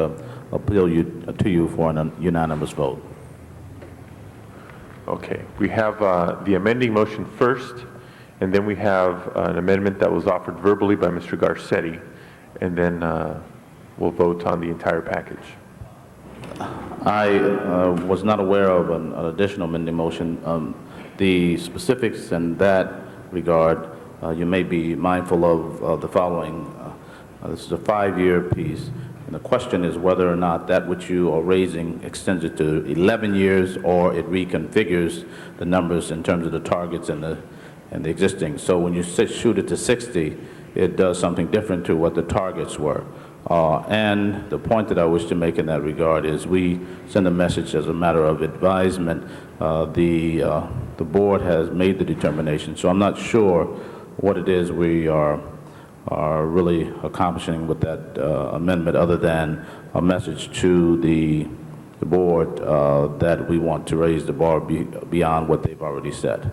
appeal to you for an unanimous vote. Okay, we have the amending motion first, and then we have an amendment that was offered verbally by Mr. Garcetti, and then we'll vote on the entire package. I was not aware of an additional amending motion. The specifics in that regard, you may be mindful of the following. This is a 5-year piece, and the question is whether or not that which you are raising extends it to 11 years or it reconfigures the numbers in terms of the targets and the existing. So when you shoot it to 60, it does something different to what the targets were. And the point that I wish to make in that regard is we send a message as a matter of advisement. The board has made the determination, so I'm not sure what it is we are really accomplishing with that amendment, other than a message to the board that we want to raise the bar beyond what they've already said.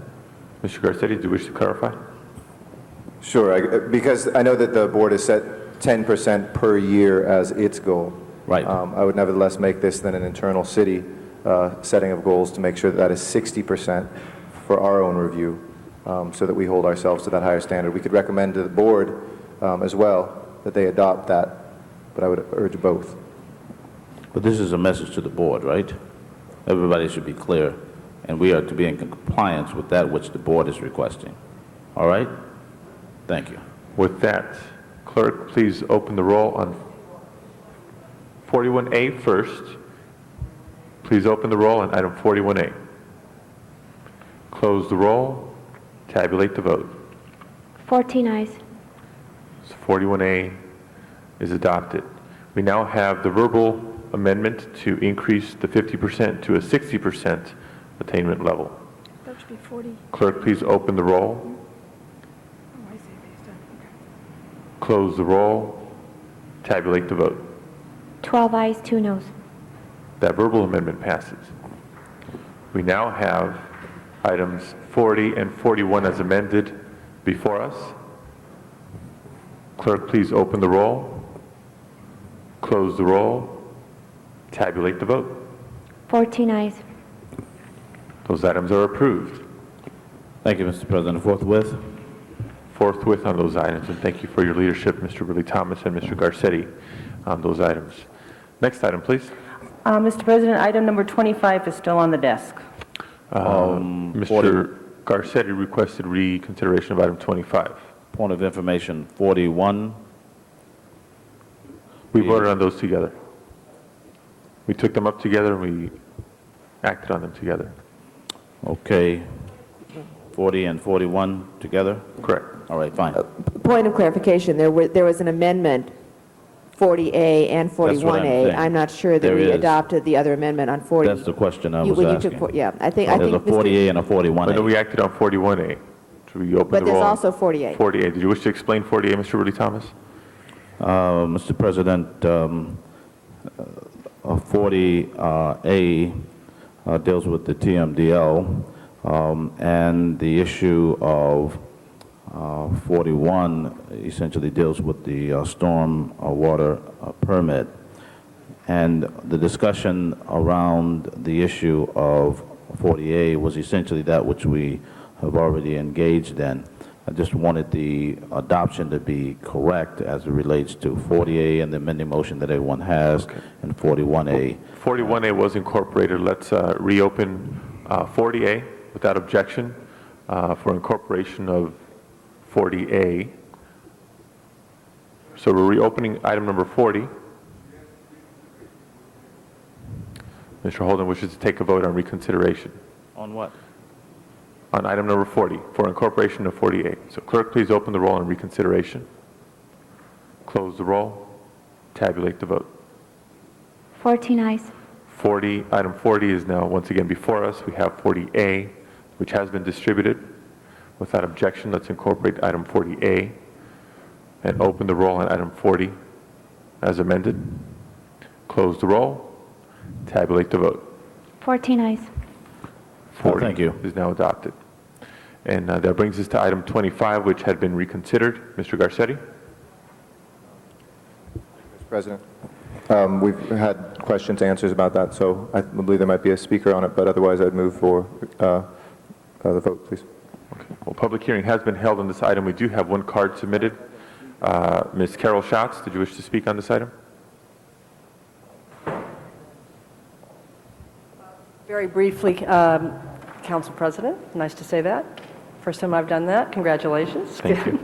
Mr. Garcetti, do you wish to clarify? Sure, because I know that the board has set 10% per year as its goal. Right. I would nevertheless make this then an internal city setting of goals to make sure that is 60% for our own review, so that we hold ourselves to that higher standard. We could recommend to the board as well that they adopt that, but I would urge both. But this is a message to the board, right? Everybody should be clear, and we are to be in compliance with that which the board is requesting. All right? Thank you. With that, clerk, please open the roll on 41A first. Please open the roll on item 41A. Close the roll. Tabulate the vote. 14 ayes. So 41A is adopted. We now have the verbal amendment to increase the 50% to a 60% attainment level. That should be 40. Clerk, please open the roll. Close the roll. Tabulate the vote. 12 ayes, 2 noes. That verbal amendment passes. We now have items 40 and 41 as amended before us. Clerk, please open the roll. Close the roll. Tabulate the vote. 14 ayes. Those items are approved. Thank you, Mr. President. Forthwith. Forthwith on those items, and thank you for your leadership, Mr. Willie Thomas and Mr. Garcetti, on those items. Next item, please. Mr. President, item number 25 is still on the desk. Mr. Garcetti requested reconsideration of item 25. Point of information, 41. We voted on those together. We took them up together and we acted on them together. Okay. 40 and 41 together? Correct. All right, fine. Point of clarification, there was an amendment, 40A and That's what I'm 41A. saying. I'm not sure that There we is. adopted the other amendment on 40. That's the question I was When you asking. took, yeah, I think There's a Mr. 40A and a 41A. I know we acted on 41A. Should we open But the there's roll? also 48. 48. Did you wish to explain 48, Mr. Willie Thomas? Mr. President, 40A deals with the TMDL, and the issue of 41 essentially deals with the storm water permit. And the discussion around the issue of 40A was essentially that which we have already engaged in. I just wanted the adoption to be correct as it relates to 40A and the amending motion that everyone has, and 41A. 41A was incorporated. Let's reopen 40A without objection for incorporation of 40A. So we're reopening item number 40. Mr. Holden wishes to take a vote on reconsideration. On what? On item number 40 for incorporation of 40A. So clerk, please open the roll on reconsideration. Close the roll. Tabulate the vote. 14 ayes. 40, item 40 is now once again before us. We have 40A, which has been distributed. Without objection, let's incorporate item 40A. and open the roll on item 40 as amended. Close the roll. Tabulate the vote. 14 ayes. 40 thank you. is now adopted. And that brings us to item 25, which had been reconsidered. Mr. Garcetti? Mr. President, we've had questions, answers about that, so I believe there might be a speaker on it, but otherwise I'd move for the vote, please. Okay. Well, public hearing has been held on this item. We do have one card submitted. Ms. Carol Schatz, did you wish to speak on this item? Very briefly, Council President, nice to say that. First time I've done that. Congratulations. Thank you.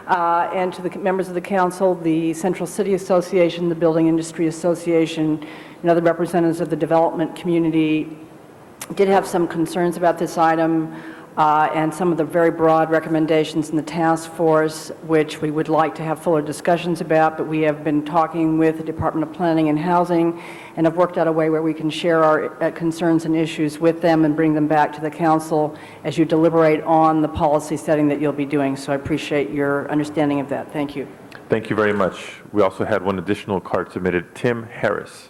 And to the members of the council, the Central City Association, the Building Industry Association, and other representatives of the development community did have some concerns about this item and some of the very broad recommendations in the task force, which we would like to have fuller discussions about, but we have been talking with the Department of Planning and Housing and have worked out a way where we can share our concerns and issues with them and bring them back to the council as you deliberate on the policy setting that you'll be doing. So I appreciate your understanding of that. Thank you. Thank you very much. We also had one additional card submitted. Tim Harris.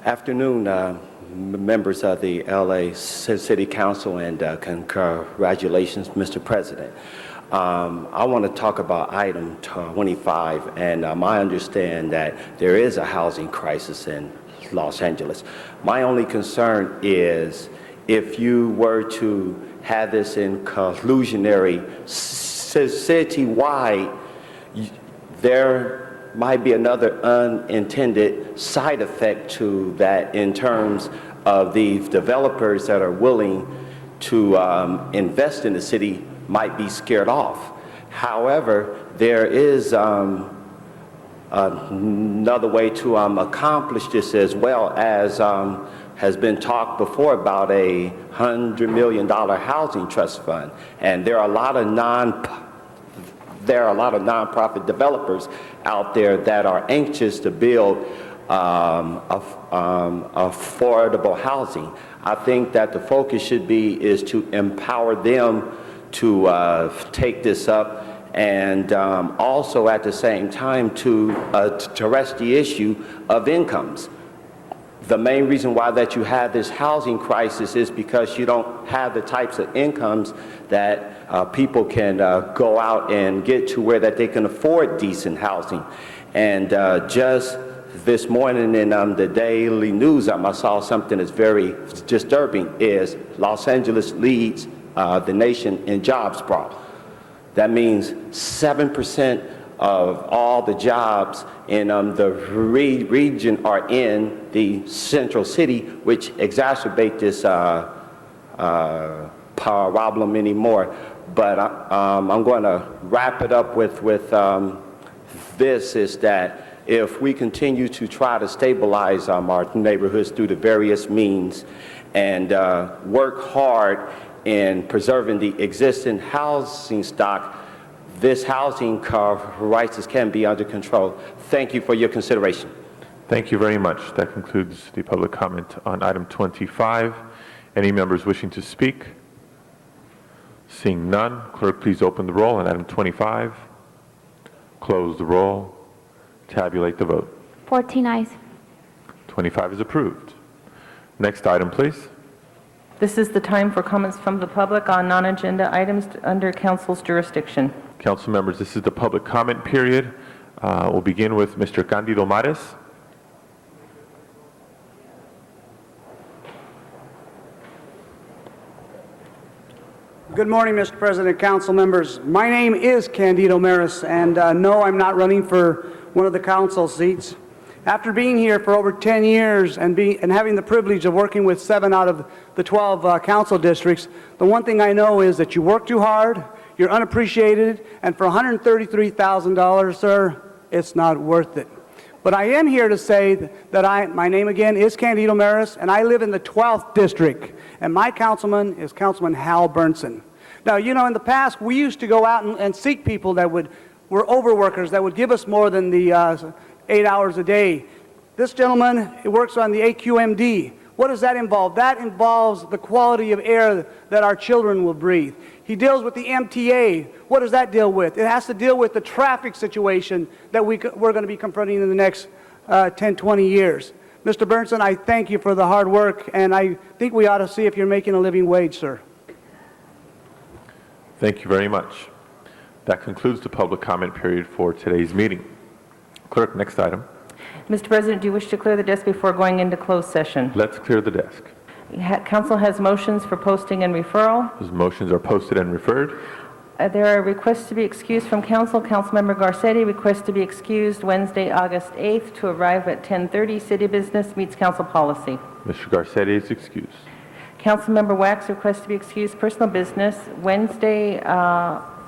Afternoon, members of the LA City Council, and congratulations, Mr. President. I want to talk about item 25, and I understand that there is a housing crisis in Los Angeles. My only concern is if you were to have this inclusionary citywide, there might be another unintended side effect to that in terms of these developers that are willing to invest in the city might be scared off. However, there is another way to accomplish this, as well as has been talked before about a $100 million housing trust fund. And there are a lot of nonprofit developers out there that are anxious to build affordable housing. I think that the focus should be is to empower them to take this up, and also at the same time to address the issue of incomes. The main reason why that you have this housing crisis is because you don't have the types of incomes that people can go out and get to where that they can afford decent housing. And just this morning in the Daily News, I saw something that's very disturbing, is Los Angeles leads the nation in jobs sprawl. That means 7% of all the jobs in the region are in the central city, which exacerbate this problem anymore. But I'm going to wrap it up with this, is that if we continue to try to stabilize our neighborhoods through the various means and work hard in preserving the existing housing stock, this housing crisis can be under control. Thank you for your consideration. Thank you very much. That concludes the public comment on item 25. Any members wishing to speak? Seeing none, clerk, please open the roll on item 25. Close the roll. Tabulate the vote. 14 ayes. 25 is approved. Next item, please. This is the time for comments from the public on non-agenda items under council's jurisdiction. Council members, this is the public comment period. We'll begin with Mr. Candido Mares. Good morning, Mr. President, council members. My name is Candido Maris, and no, I'm not running for one of the council seats. After being here for over 10 years and having the privilege of working with 7 out of the 12 council districts, the one thing I know is that you work too hard, you're unappreciated, and for $133,000, sir, it's not worth it. But I am here to say that my name again is Candido Maris, and I live in the 12th district, and my councilman is Councilman Hal Burnson. Now, you know, in the past, we used to go out and seek people that were overworkers, that would give us more than the 8 hours a day. This gentleman works on the AQMD. What does that involve? That involves the quality of air that our children will breathe. He deals with the MTA. What does that deal with? It has to deal with the traffic situation that we're going to be confronting in the next 10, 20 years. Mr. Burnson, I thank you for the hard work, and I think we ought to see if you're making a living wage, sir. Thank you very much. That concludes the public comment period for today's meeting. Clerk, next item. Mr. President, do you wish to clear the desk before going into closed session? Let's clear the desk. Council has motions for posting and referral. Those motions are posted and referred. There are requests to be excused from council. Councilmember Garcetti requests to be excused Wednesday, August 8th to arrive at 10:30. City business meets council policy. Mr. Garcetti is excused. Councilmember Wax requests to be excused personal business Wednesday,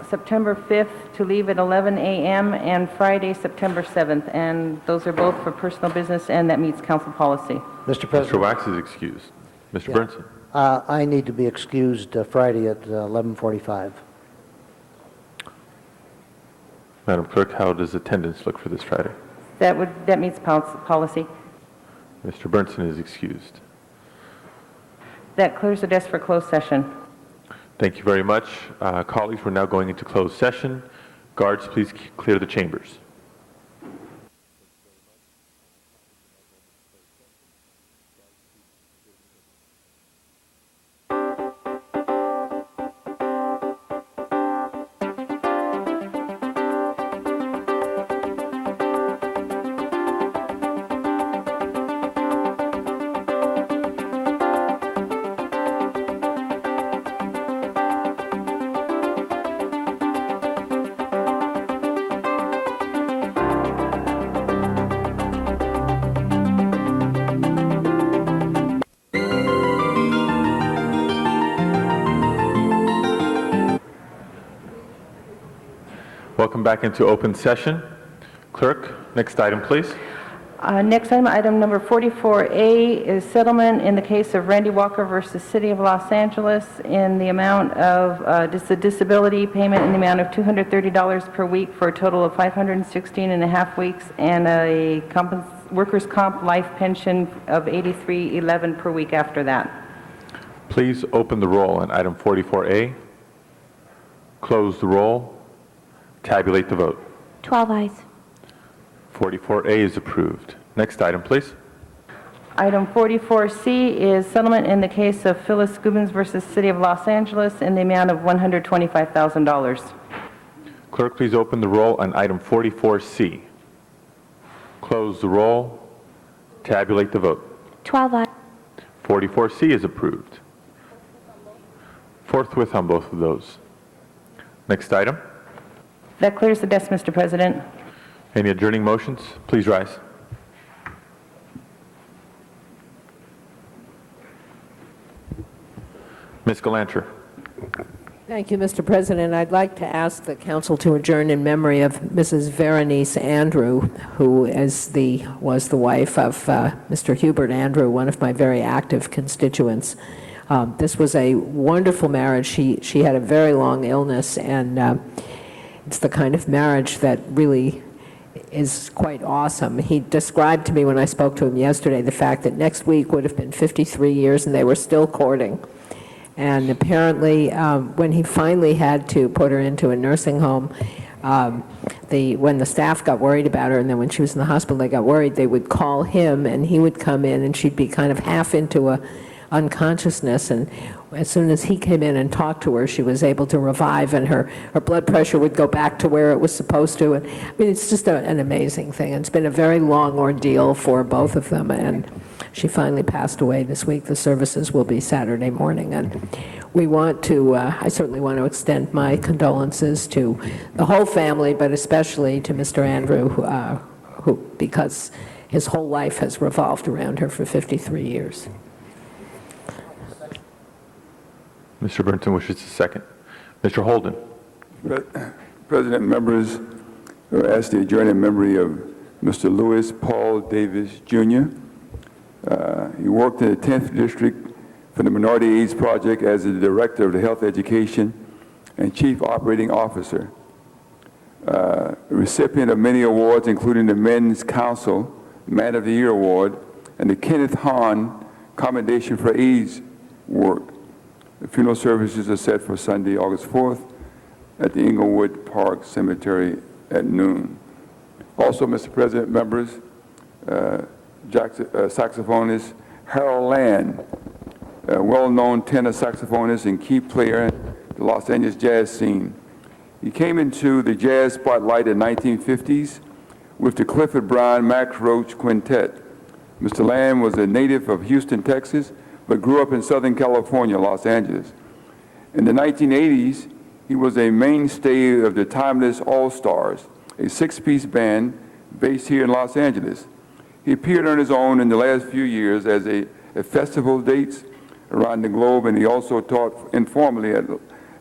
September 5th to leave at 11 a.m. and Friday, September 7th. And those are both for personal business, and that meets council policy. Mr. President. Mr. Wax is excused. Mr. Burnson. I need to be excused Friday at 11:45. Madam Clerk, how does attendance look for this Friday? That meets policy. Mr. Burnson is excused. That clears the desk for closed session. Thank you very much. Colleagues, we're now going into closed session. Guards, please clear the chambers. Welcome back into open session. Clerk, next item, please. Next item, item number 44A, is settlement in the case of Randy Walker versus City of Los Angeles in the amount of disability payment in the amount of $230 per week for a total of 516 and a half weeks, and a workers' comp life pension of $83.11 per week after that. Please open the roll on item 44A. Close the roll. Tabulate the vote. 12 ayes. 44A is approved. Next item, please. Item 44C is settlement in the case of Phyllis Gubbins versus City of Los Angeles in the amount of $125,000. Clerk, please open the roll on item 44C. Close the roll. Tabulate the vote. 12 ayes. 44C is approved. Forthwith on both of those. Next item. That clears the desk, Mr. President. Any adjourning motions? Please rise. Ms. Galanter. Thank you, Mr. President. I'd like to ask the council to adjourn in memory of Mrs. Veronice Andrew, who was the wife of Mr. Hubert Andrew, one of my very active constituents. This was a wonderful marriage. She had a very long illness, and it's the kind of marriage that really is quite awesome. He described to me when I spoke to him yesterday the fact that next week would have been 53 years and they were still courting. And apparently, when he finally had to put her into a nursing home, when the staff got worried about her, and then when she was in the hospital, they got worried, they would call him, and he would come in, and she'd be kind of half into a unconsciousness, and as soon as he came in and talked to her, she was able to revive, and her blood pressure would go back to where it was supposed to. And I mean, it's just an amazing thing. It's been a very long ordeal for both of them, and she finally passed away this week. The services will be Saturday morning, and we want to, I certainly want to extend my condolences to the whole family, but especially to Mr. Andrew, who because his whole life has revolved around her for 53 years. Mr. Burnson wishes to second. Mr. Holden. President, members are asked to adjourn in memory of Mr. Lewis Paul Davis, Jr. He worked in the 10th District for the Minority AIDS Project as the Director of the Health Education and Chief Operating Officer. Recipient of many awards, including the Men's Council, Man of the Year Award, and the Kenneth Hahn Commendation for AIDS work. The funeral services are set for Sunday, August 4th at the Inglewood Park Cemetery at noon. Also, Mr. President, members, saxophonist Harold Land, a well-known tenor saxophonist and key player in the Los Angeles jazz scene. He came into the jazz spotlight in the 1950s with the Clifford Brown Max Roach Quintet. Mr. Land was a native of Houston, Texas, but grew up in Southern California, Los Angeles. In the 1980s, he was a mainstay of the Timeless All-Stars, a six-piece band based here in Los Angeles. He appeared on his own in the last few years at festival dates around the globe, and he also taught informally at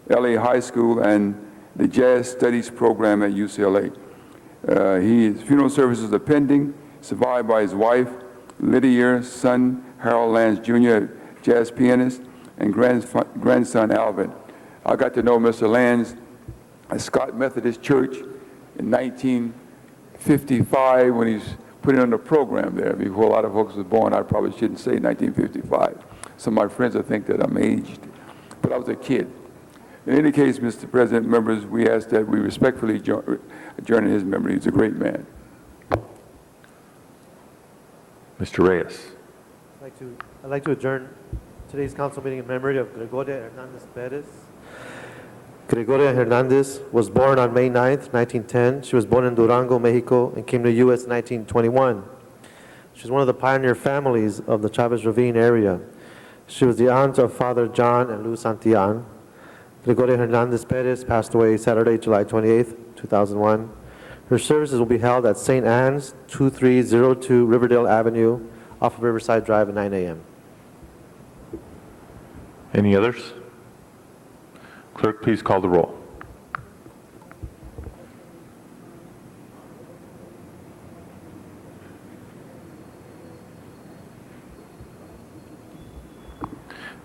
LA High School and the Jazz Studies program at UCLA. His funeral services are pending, survived by his wife, Lydia, son Harold Lance Jr., jazz pianist, and grandson Alvin. I got to know Mr. Lance at Scott Methodist Church in 1955 when he's putting on the program there. Before a lot of folks were born, I probably shouldn't say 1955. Some of my friends will think that I'm aged, but I was a kid. In any case, Mr. President, members, we ask that we respectfully adjourn in his memory. He's a great man. Mr. Reyes. I'd like to adjourn today's council meeting in memory of Gregoria Hernandez Perez. Gregoria Hernandez was born on May 9th, 1910. She was born in Durango, Mexico, and came to the U.S. in 1921. She's one of the pioneer families of the Chavez Ravine area. She was the aunt of Father John and Luz Santillan. Gregoria Hernandez Perez passed away Saturday, July 28th, 2001. Her services will be held at St. Anne's, 2302 Riverdale Avenue, off of Riverside Drive at 9 a.m. Any others? Clerk, please call the roll.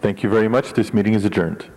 Thank you very much. This meeting is adjourned.